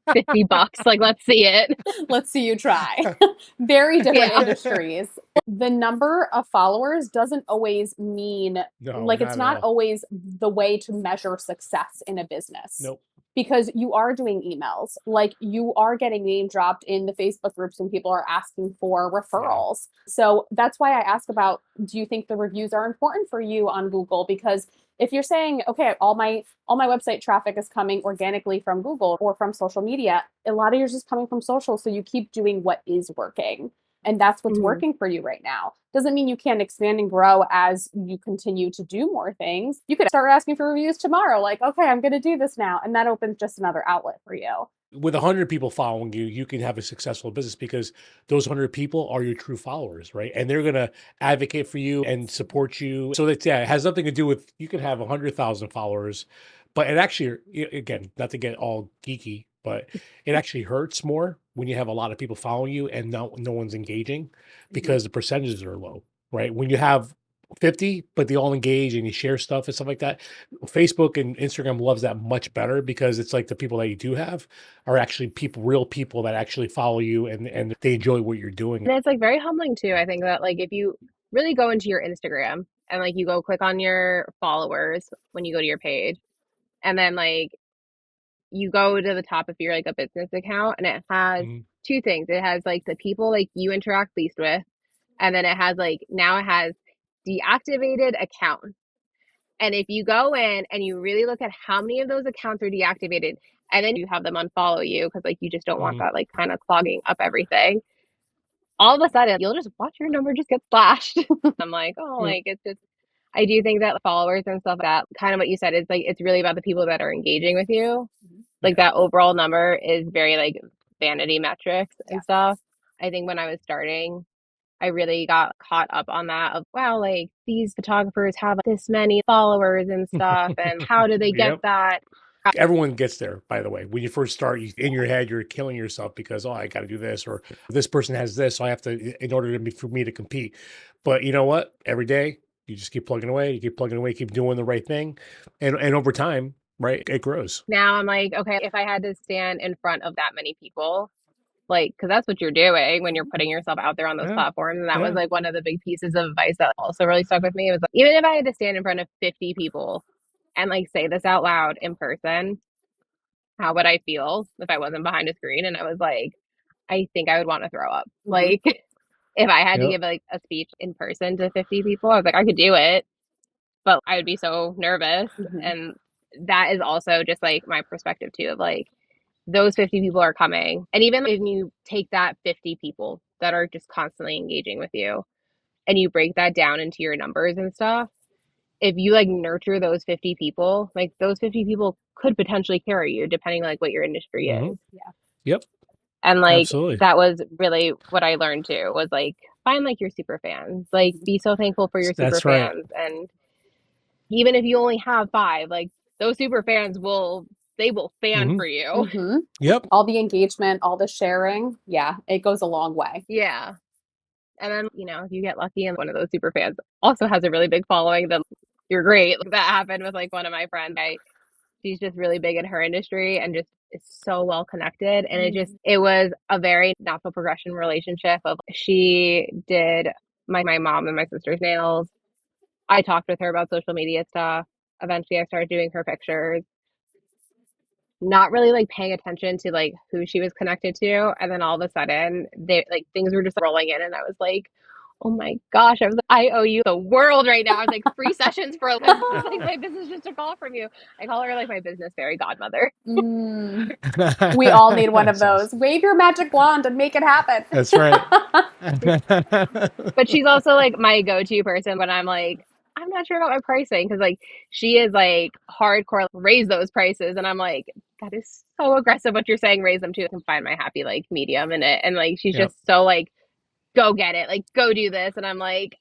$50. Like, let's see it. Let's see you try. Very different Yeah. industries. The number of followers doesn't always mean, No, like, it's not at not all. always the way to measure success in a business. Nope. Because you are doing emails, like you are getting name dropped in the Facebook groups when people are asking for referrals. So that's why I ask about, do you think the reviews are important for you on Google? Because if you're saying, okay, all my website traffic is coming organically from Google or from social media, a lot of yours is coming from social. So you keep doing what is working. And that's what's Mhm. working for you right now. Doesn't mean you can't expand and grow as you continue to do more things. You could start asking for reviews tomorrow, like, okay, I'm going to do this now. And that opens just another outlet for you. With 100 people following you, you can have a successful business because those 100 people are your true followers, right? And they're going to advocate for you and support you. So that, yeah, it has nothing to do with, you can have 100,000 followers, but it actually, again, not to get all geeky, but it actually hurts more when you have a lot of people following you and no one's engaging because the percentages are low, right? When you have 50, but they all engage and you share stuff and stuff like that. Facebook and Instagram loves that much better because it's like the people that you do have are actually people, real people that actually follow you and they enjoy what you're doing. And it's like very humbling too. I think that like if you really go into your Instagram and like you go click on your followers when you go to your page, and then like you go to the top if you're like a business account, and it has Mhm. two things. It has like the people like you interact least with, and then it has like now it has deactivated account. And if you go in and you really look at how many of those accounts are deactivated, and then you have them unfollow you because like you just don't want Mhm. that like kind of clogging up everything, all of a sudden you'll just watch your number just get slashed. I'm like, oh, Yep. like it's just, I do think that followers and stuff like that, kind of what you said, is like it's really about the people that are engaging with you. Like Yeah. that overall number is very like vanity metrics Yeah. and stuff. I think when I was starting, I really got caught up on that of, wow, like these photographers have this many followers and stuff, and how do they get Yep. that? Everyone gets there, by the way. When you first start, in your head, you're killing yourself because, oh, I got to do this, or this person has this, so I have to, in order to be, for me to compete. But you know what? Every day, you just keep plugging away, you keep plugging away, keep doing the right thing. And over time, right, it grows. Now I'm like, okay, if I had to stand in front of that many people, like, because that's what you're doing when you're putting yourself out there on those Yeah. platforms. And that was Yeah. like one of the big pieces of advice that also really stuck with me. It was like, even if I had to stand in front of 50 people and like say this out loud in person, how would I feel if I wasn't behind a screen? And I was like, I think I would want to throw up. Mhm. Like, if I had to Yep. give like a speech in person to 50 people, I was like, I could do it, but I would be so nervous. Mhm. And that is also just like my perspective too of like, those 50 people are coming. And even if you take that 50 people that are just constantly engaging with you and you break that down into your numbers and stuff, if you like nurture those 50 people, like those 50 people could potentially carry you depending like what your industry Hmm. is. Yeah. Yep. And like Absolutely. that was really what I learned too, was like find like your super fans. Like be so thankful for your super That's right. fans. And even if you only have five, like those super fans will fan Hmm. for you. Mm-hmm. Yep. All the engagement, all the sharing. Yeah, it goes a long way. Yeah. And then, if you get lucky and one of those super fans also has a really big following, then you're great. Like, that happened with like one of my friends. She's just really big in her industry and just is so well connected. And it was a very natural progression relationship of she did my mom and my sister's nails. I talked with her about social media stuff. Eventually I started doing her pictures, not really like paying attention to like who she was connected to. And then all of a sudden they like things were just rolling in and I was like, oh my gosh, I was like, I owe you the world right now. I was like, free sessions for like my business just took off from you. I call her like my business fairy godmother. Mm. We all need one of That's those. awesome. Wave your magic wand and make it happen. That's right. But she's also like my go-to person when I'm like, I'm not sure about my pricing because like she is like hardcore raise those prices and I'm like, that is so aggressive what you're saying, raise them to. I can find my happy like medium in it. And like she's Yep. just so like, go get it, like go do this. And I'm like,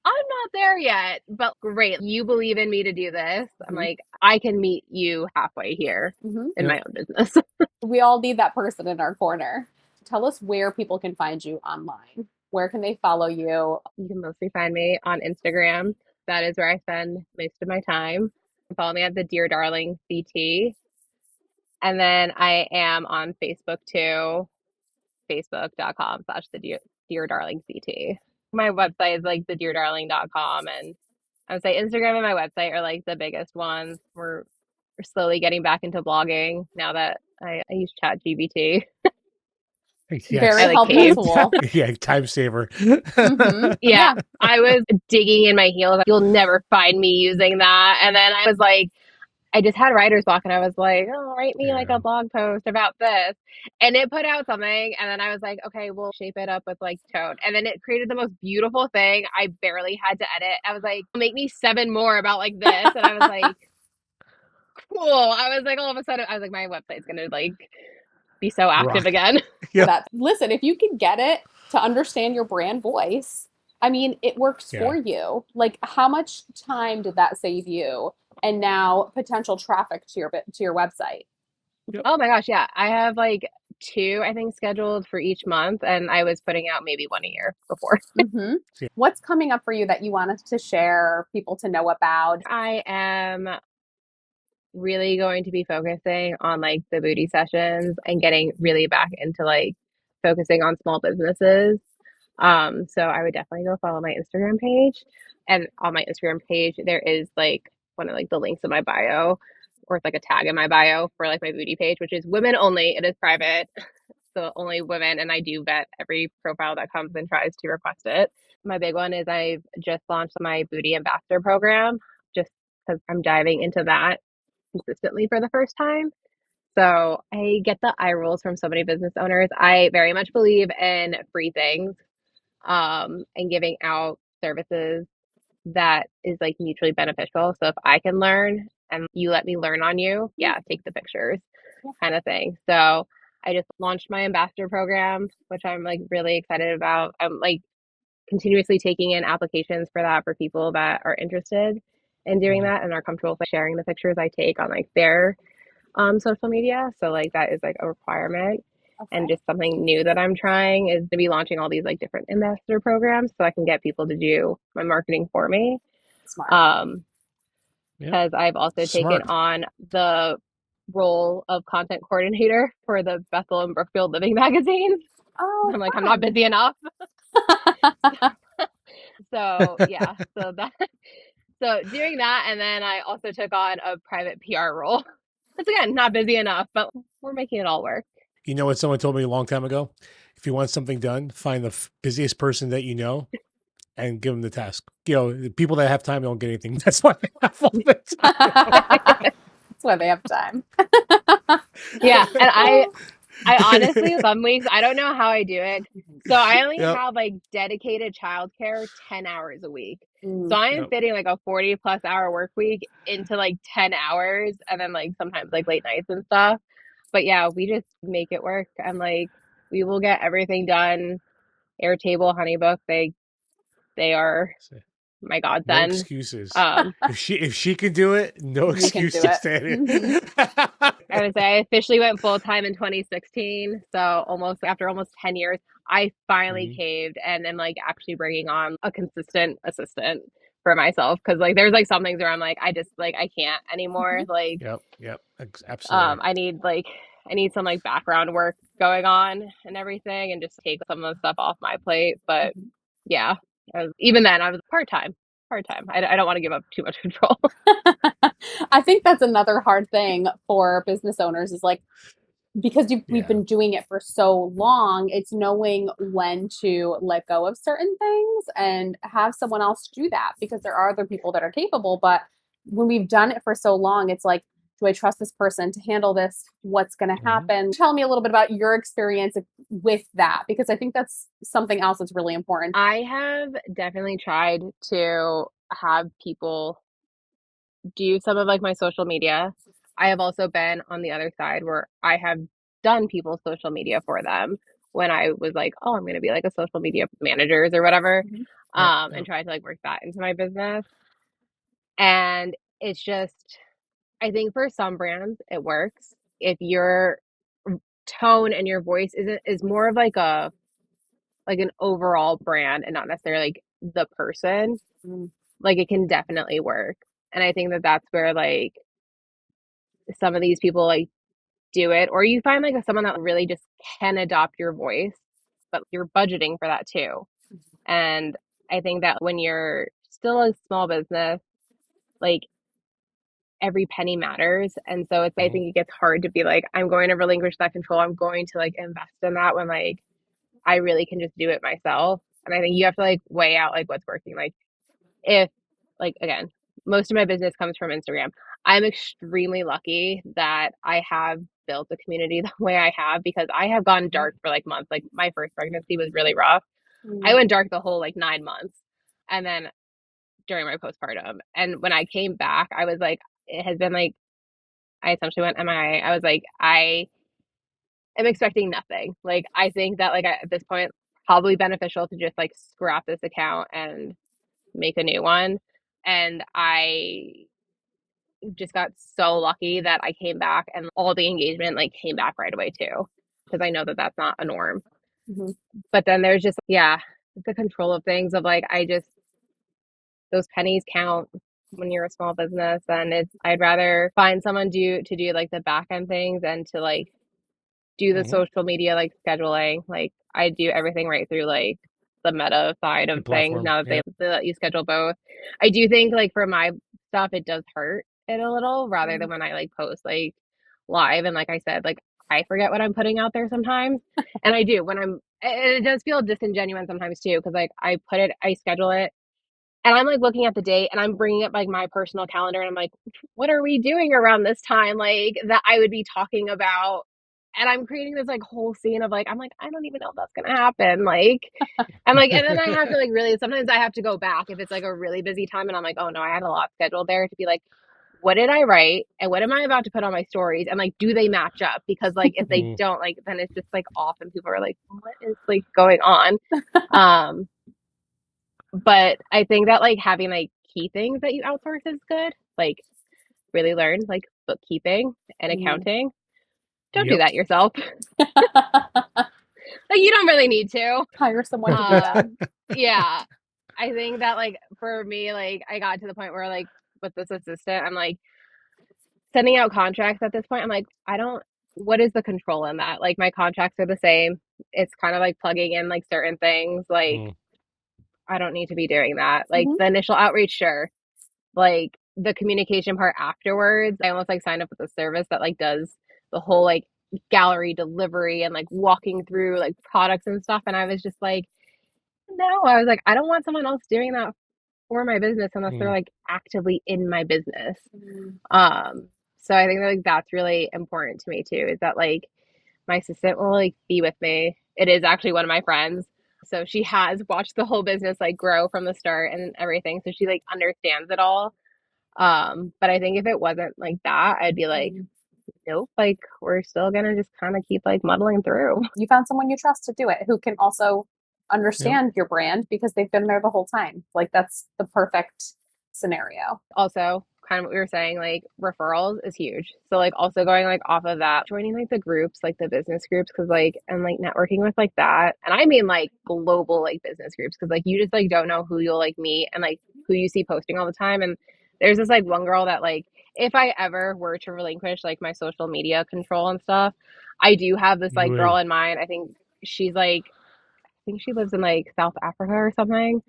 I'm not there yet, but great. You believe in me to do this. I'm Mhm. like, I can meet you halfway here Mhm. in Yep. my own business. We all need that person in our corner. Tell us where people can find you online. Where can they follow you? You can mostly find me on Instagram. That is where I spend most of my time. Follow me at the Dear Darling CT. And then I am on Facebook too, facebook.com/slash the Dear Darling CT. My website is like thedeardarling.com. And I would say Instagram and my website are like the biggest ones. We're slowly getting back into blogging now that I use ChatGPT. I Very Yes. like helpful caved. tool. Yeah. Time saver. Yeah, Yeah. I was digging in my heels. You'll never find me using that. And then I was like, I just had writer's block and I was like, oh, write me like Yeah. a blog post about this. And it put out something. And then I was like, okay, we'll shape it up with like tone. And then it created the most beautiful thing. I barely had to edit. I was like, make me 7 more about like this. And I was like, cool. I was like, all of a sudden, I was like, my website's going to like be so active Rock. again. Yep. That listen, if you can get it to understand your brand voice, I mean, it works Yeah. for you. Like, how much time did that save you? And now potential traffic to your website. Yep. Oh my gosh. Yeah. I have like 2, I think, scheduled for each month. And I was putting out maybe 1 a year before. Mm-hmm. Yeah. What's coming up for you that you want us to share, people to know about? I am really going to be focusing on like the booty sessions and getting really back into like focusing on small businesses. So I would definitely go follow my Instagram page. And on my Instagram page, there is like one of like the links in my bio, or it's like a tag in my bio for like my booty page, which is women only. It is private, so only women. And I do vet every profile that comes and tries to request it. My big one is I've just launched my booty ambassador program, just because I'm diving into that consistently for the first time. So I get the eye rolls from so many business owners. I very much believe in free things, and giving out services that is like mutually beneficial. So if I can learn and you let me learn on you, yeah, take the pictures Yeah, kind of thing. So I just launched my ambassador program, which I'm like really excited about. I'm like continuously taking in applications for that for people that are interested in doing Mhm. that and are comfortable with like, sharing the pictures I take on like their social media. So like that is like a requirement. And okay. just something new that I'm trying is to be launching all these like different ambassador programs so I can get people to do my marketing for me. Smart. Um, Yep. because I've also taken Smart. on the role of content coordinator for the Bethel and Brookfield Living magazines. Oh, I'm like, I'm not fun. busy enough. So yeah, so doing that, and then I also took on a private PR role. It's again not busy enough, but we're making it all work. You know what someone told me a long time ago? If you want something done, find the busiest person that you know and give them the task. The people that have time don't get anything. That's why they have all the That's why they have time. Yeah, and I honestly, some weeks, I don't know how I do it. So I only Yep. have like dedicated childcare 10 hours a week. So Mm. I am Yep. fitting like a 40+ hour work week into like 10 hours and then like sometimes like late nights and stuff. But yeah, we just make it work. I'm like, we will get everything done. Airtable, HoneyBook, they are So, my no godsend. excuses. Um, If she can do it, no You can do excuses, it. Tanya. Mhm. I would say I officially went full time in 2016. So almost after almost 10 years, I finally Mhm. caved and am like actually bringing on a consistent assistant for myself. Cause like there's like some things where I'm like, I just like, I can't anymore. Mhm. Like, Yep, absolutely. I need some like background work going on and everything and just take some of the stuff off my plate. But Mhm. yeah, even then I was part time, part time. I don't want to give up too much control. I think that's another hard thing for business owners is like because we've Yeah. been doing it for so long, it's knowing when to let go of certain things and have someone else do that because there are other people that are capable. But when we've done it for so long, it's like, do I trust this person to handle this? What's going to Mhm. happen? Tell me a little bit about your experience with that because I think that's something else that's really important. I have definitely tried to have people do some of like my social media. I have also been on the other side where I have done people's social media for them when I was like, oh, I'm going to be like a social media managers or whatever, Mhm. and Yep. try to like work that into my business. And it's just, I think for some brands it works if your tone and your voice is more of like an overall brand and not necessarily like the person. Mm. Like it can definitely work. And I think that that's where like some of these people like do it, or you find like someone that really just can adopt your voice, but you're budgeting for that too. And I think that when you're still a small business, like every penny matters. And so I Mhm. think it gets hard to be like, I'm going to relinquish that control. I'm going to like invest in that when like I really can just do it myself. And I think you have to like weigh out like what's working. Like if like again, most of my business comes from Instagram. I'm extremely lucky that I have built a community the way I have because I have gone dark for like months. Like my first pregnancy was really rough. I Mm. went dark the whole like 9 months. And then during my postpartum. And when I came back, I was like, it has been like I essentially went MIA. I was like, I am expecting nothing. Like I think that like at this point probably beneficial to just like scrap this account and make a new one. And I just got so lucky that I came back and all the engagement like came back right away too, because I know that that's not a norm. Mhm. But then there's just yeah, the control of things of like I just those pennies count when you're a small business, and it's I'd rather find someone to do like the back end things and to like do the Mhm. social media like scheduling. Like I do everything right through like the meta side The of things platform. now that Yeah. they let you schedule both. I do think like for my stuff it does hurt it a little rather Mm. than when I like post like live and like I said, like I forget what I'm putting out there sometimes. And I do when I'm it does feel disingenuous sometimes too because like I schedule it and I'm like looking at the date and I'm bringing up like my personal calendar and I'm like, what are we doing around this time? Like that I would be talking about. And I'm creating this like whole scene of like, I'm like, I don't even know if that's going to happen. Like, I'm like, and then I have to like really, sometimes I have to go back if it's like a really busy time and I'm like, oh no, I had a lot scheduled there to be like, what did I write? And what am I about to put on my stories? And like, do they match up? Because like, if they Mhm. don't, like, then it's just like off and people are like, what is like going on? Um, but I think that like having like key things that you outsource is good. Like really learn like bookkeeping and Mm. accounting. Don't do Yep. that yourself. Like you don't really need to. Hire someone to do that. Um yeah. I think that like for me, like I got to the point where like with this assistant, I'm like sending out contracts at this point. I'm like, I don't what is the control in that? Like my contracts are the same. It's kind of like plugging in like certain things. Like Mhm. I don't need to be doing that. Like Mhm. the initial outreach, sure. Like the communication part afterwards, I almost like signed up with a service that like does the whole like gallery delivery and like walking through like products and stuff. And I was just like, no, I was like, I don't want someone else doing that for my business unless they're Mhm. like actively in my business. Mm. Um, so I think that like that's really important to me too, is that like my assistant will like be with me. It is actually one of my friends. So she has watched the whole business like grow from the start and everything. So she like understands it all. But I think if it wasn't like that, I'd be like, Mm. nope, like we're still gonna just kind of keep like muddling through. You found someone you trust to do it who can also Yep. understand your brand because they've been there the whole time. Like that's the perfect scenario. Also, kind of what we were saying, like referrals is huge. So like also going like off of that, joining like the groups, like the business groups, because like and like networking with like that, and I mean like global like business groups, because like you just like don't know who you'll like meet and like who you see posting all the time. And there's this like one girl that like if I ever were to relinquish like my social media control and stuff, I do have this You like girl would. in mind. I think she's like I think she lives in like South Africa or something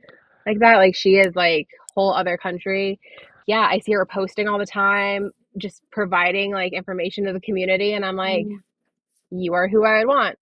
like that. Like she is like whole other country. Yeah, I see her posting all the time, just providing like information to the community, and I'm like, Mm. you are who I would want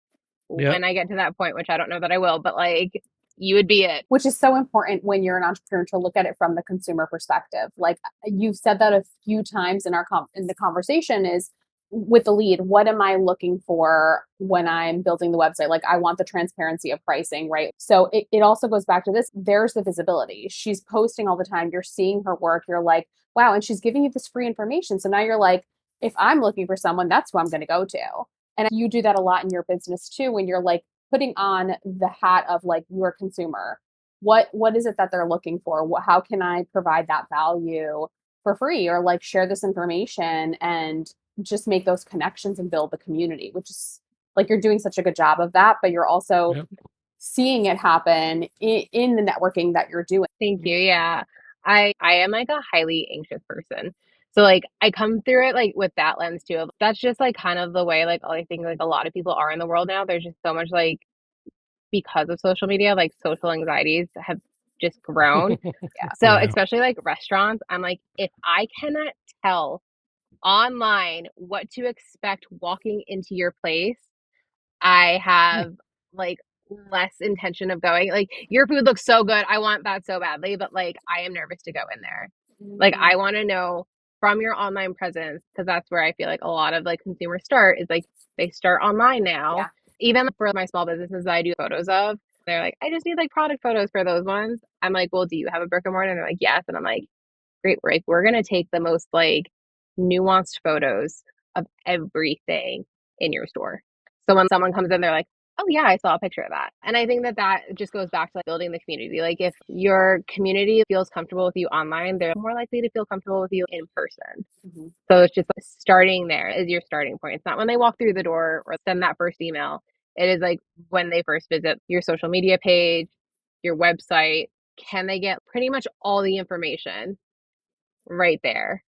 Yep. when I get to that point, which I don't know that I will, but like you would be it. Which is so important when you're an entrepreneur to look at it from the consumer perspective. Like you've said that a few times in our in the conversation is with the lead, what am I looking for when I'm building the website? Like I want the transparency of pricing, right? So it also goes back to this. There's the visibility. She's posting all the time. You're seeing her work. You're like, wow. And she's giving you this free information. So now you're like, if I'm looking for someone, that's who I'm going to go to. And you do that a lot in your business too, when you're like, putting on the hat of like your consumer. What is it that they're looking for? How can I provide that value for free or like share this information and just make those connections and build the community, which is like you're doing such a good job of that, but you're also Yep. seeing it happen in the networking that you're doing. Thank you. Yeah. I am like a highly anxious person. So like I come through it like with that lens too. That's just like kind of the way like I think like a lot of people are in the world now. There's just so much like because of social media, like social anxieties have just grown. Yeah. So Yeah. especially like restaurants, I'm like, if I cannot tell online what to expect walking into your place, I have like less intention of going. Like your food looks so good. I want that so badly, but like I am nervous to go in there. Like Mm, I want to know from your online presence because that's where I feel like a lot of like consumers start is like they start online now. yeah. Even for my small businesses that I do photos of, they're like, I just need like product photos for those ones. I'm like, well, do you have a brick and mortar? And they're like, yes. And I'm like, great, we're gonna take the most like nuanced photos of everything in your store. So when someone comes in, they're like, oh yeah, I saw a picture of that. And I think that that just goes back to like building the community. Like if your community feels comfortable with you online, they're more likely to feel comfortable with you in person. Mhm. So it's just like starting there is your starting point. It's not when they walk through the door or send that first email. It is like when they first visit your social media page, your website. Can they get pretty much all the information right there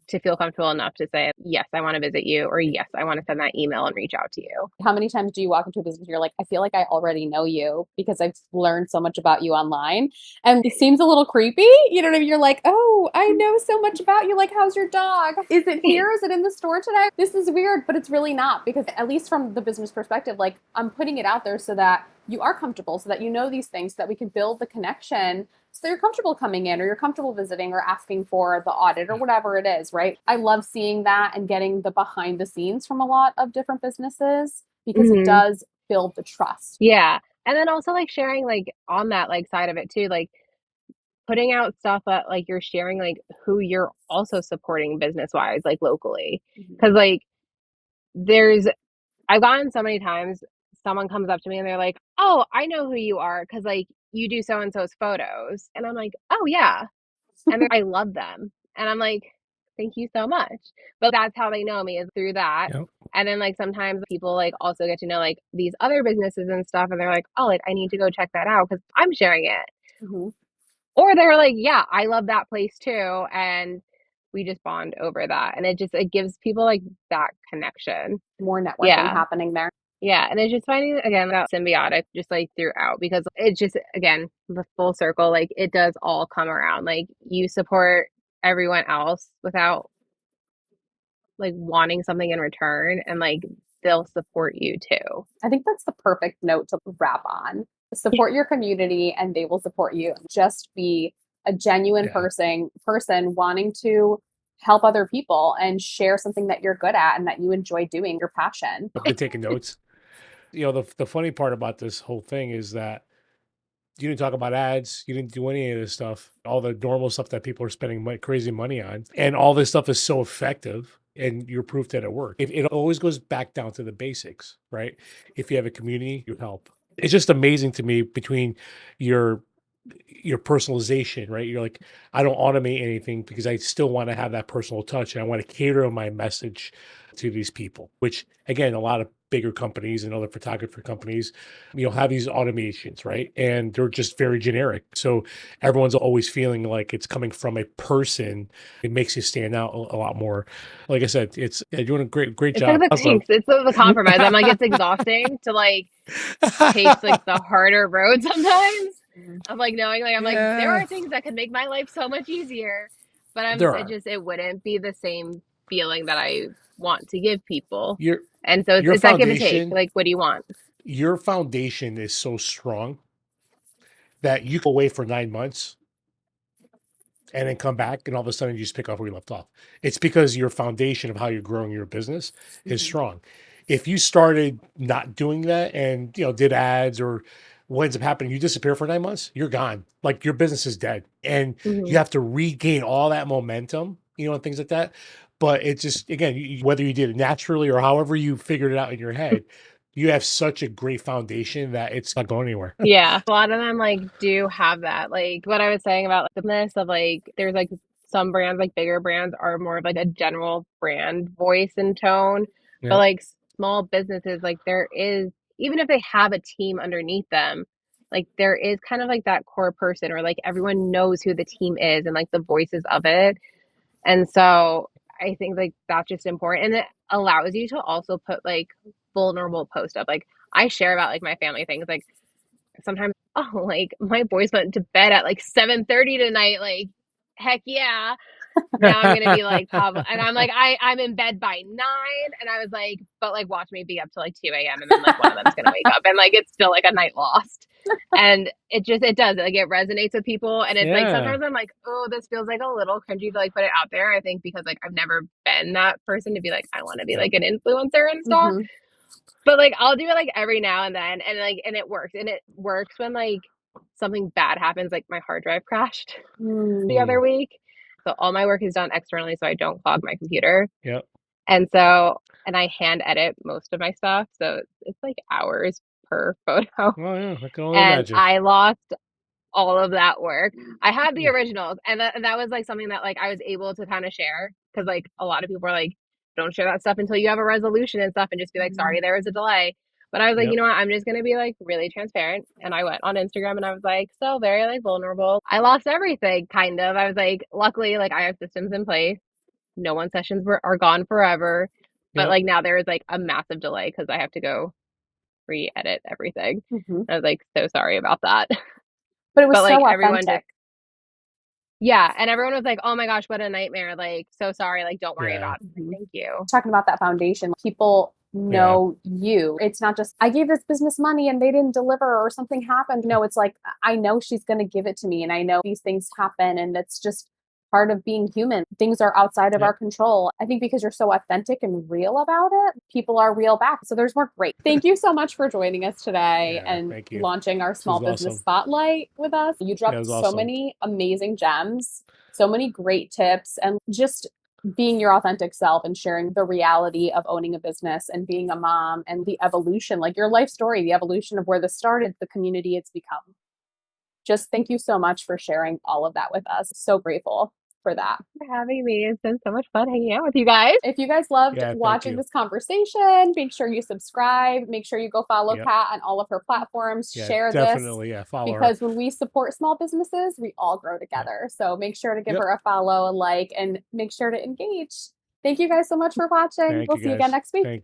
to feel comfortable enough to say, yes, I want to visit you, or yes, I want to send that email and reach out to you. How many times do you walk into a business and you're like, I feel like I already know you because I've learned so much about you online? And it seems a little creepy. You know what I mean? You're like, oh, I know so much about you. Like, how's your dog? Is it here? Is it in the store today? This is weird, but it's really not because, at least from the business perspective, like, I'm putting it out there so that you are comfortable, so that you know these things, so that we can build the connection so you're comfortable coming in or you're comfortable visiting or asking for the audit or whatever it is, right? I love seeing that and getting the behind the scenes from a lot of different businesses because it Mm-hmm. does build the trust. Yeah. And then also like sharing like on that like side of it too, like putting out stuff that like you're sharing like who you're also supporting business wise, like locally. Mhm. Cause like there's I've gotten so many times someone comes up to me and they're like, oh, I know who you are because like you do so and so's photos. And I'm like, oh yeah. And I love them. And I'm like, thank you so much. But that's how they know me is through that. Yep. And then like sometimes people like also get to know like these other businesses and stuff and they're like, oh, like I need to go check that out because I'm sharing it. Mhm. Or they're like, yeah, I love that place too. And we just bond over that. And it gives people like that connection. More networking Yeah. happening there. Yeah, and it's just finding again that symbiotic just like throughout because it's just again the full circle like it does all come around like you support everyone else without like wanting something in return and like they'll support you too. I think that's the perfect note to wrap on. Support your community and they will support you. Just be a genuine Yeah. person wanting to help other people and share something that you're good at and that you enjoy doing, your passion. I've been taking notes. The funny part about this whole thing is that you didn't talk about ads. You didn't do any of this stuff. All the normal stuff that people are spending crazy money on, and all this stuff is so effective. and you're proof that it worked. It always goes back down to the basics, right? If you have a community, you help. It's just amazing to me between your your personalization, right? You're like, I don't automate anything because I still want to have that personal touch and I want to cater my message to these people, which again, a lot of bigger companies and other photographer companies, have these automations, right? And they're just very generic. So everyone's always feeling like it's coming from a person. It makes you stand out a lot more. Like I said, you're doing a great It's like job. the Awesome. kinks. It's the compromise. I'm like, it's exhausting to like take like the harder road sometimes. Mhm. Of like knowing like I'm like there Yeah, are things that could make my life so much easier, but there are. it wouldn't be the same feeling that I want to give people. Your And so your it's that give and take. foundation, Like, what do you want? your foundation is so strong that you go away for 9 months and then come back and all of a sudden you just pick up where you left off. It's because your foundation of how you're growing your business is Mhm. strong. If you started not doing that and did ads or what ends up happening, you disappear for 9 months, you're gone. Like your business is dead. And you Hmm. have to regain all that momentum, and things like that. But it's just again, whether you did it naturally or however you figured it out in your head, you have such a great foundation that it's not going anywhere. Yeah. A lot of them like do have that. Like what I was saying about like, the business of like there's like some brands like bigger brands are more of like a general brand voice and tone. But Yeah. like small businesses, like there is even if they have a team underneath them, like there is kind of like that core person or like everyone knows who the team is and like the voices of it. And so I think like that's just important. And it allows you to also put like vulnerable post up. Like I share about like my family things. Like sometimes, oh, like my boys went to bed at like 7:30 tonight. Like, heck yeah. Now I'm gonna be like probably and I'm like, I'm in bed by 9. And I was like, but like watch me be up to like 2 a.m. and then like one of them's gonna wake up and like it's still like a night lost. And it does like it resonates with people. And it's like Yeah. sometimes I'm like, oh, this feels like a little cringy to like put it out there. I think because like I've never been that person to be like, I want to be Yep. like an influencer and stuff. Mhm. But like I'll do it like every now and then and it works. And it works when like something bad happens, like my hard drive crashed the Mm. other Mm, week. So all my work is done externally so I don't clog my computer. yep. And so and I hand edit most of my stuff. So it's like hours per photo. Oh yeah, I can only And imagine. I lost all of that work. I had the Oof. originals, and that was like something that like I was able to kind of share because like a lot of people are like, don't share that stuff until you have a resolution and stuff, and just be like, sorry, Mhm. there was a delay. But I was like, you Yep. know what? I'm just gonna be like really transparent. And I went on Instagram and I was like, so very like vulnerable. I lost everything, kind of. I was like, luckily, like I have systems in place. No one sessions are gone forever. But Yep. like now there is like a massive delay because I have to go re-edit everything. Mhm. I was like, so sorry about that. But it was But like so everyone just authentic. yeah, and everyone was like, "Oh my gosh, what a nightmare, like, so sorry, like, don't worry Yeah. about it." Like, Mhm. "Thank you." Talking about that foundation, people Yeah. know you. It's not just, I gave this business money and they didn't deliver or something happened. No, it's like, I know she's going to give it to me and I know these things happen and it's just part of being human. Things are outside of our Yep. control. I think because you're so authentic and real about it, people are real back. So there's more great. Thank you so much for joining us today Yeah. and Thank you. launching our This small was business awesome. spotlight with us. You Yeah, it dropped was so awesome. many amazing gems, so many great tips, and just being your authentic self and sharing the reality of owning a business and being a mom and the evolution, like your life story, the evolution of where this started, the community it's become. Just thank you so much for sharing all of that with us. So grateful for that. For having me. It's been so much fun hanging out with you guys. If you guys loved Yeah. Thank watching you. this conversation, make sure you subscribe. Make sure you go follow Yep. Kat on all of her platforms. Yeah. Share this Definitely. Yeah. Follow her. because when we support small businesses, we all grow Yep. together. So make sure to give Yep. her a follow, a like, and make sure to engage. Thank you guys so much for watching. Thank We'll you see you again guys. next week. Thank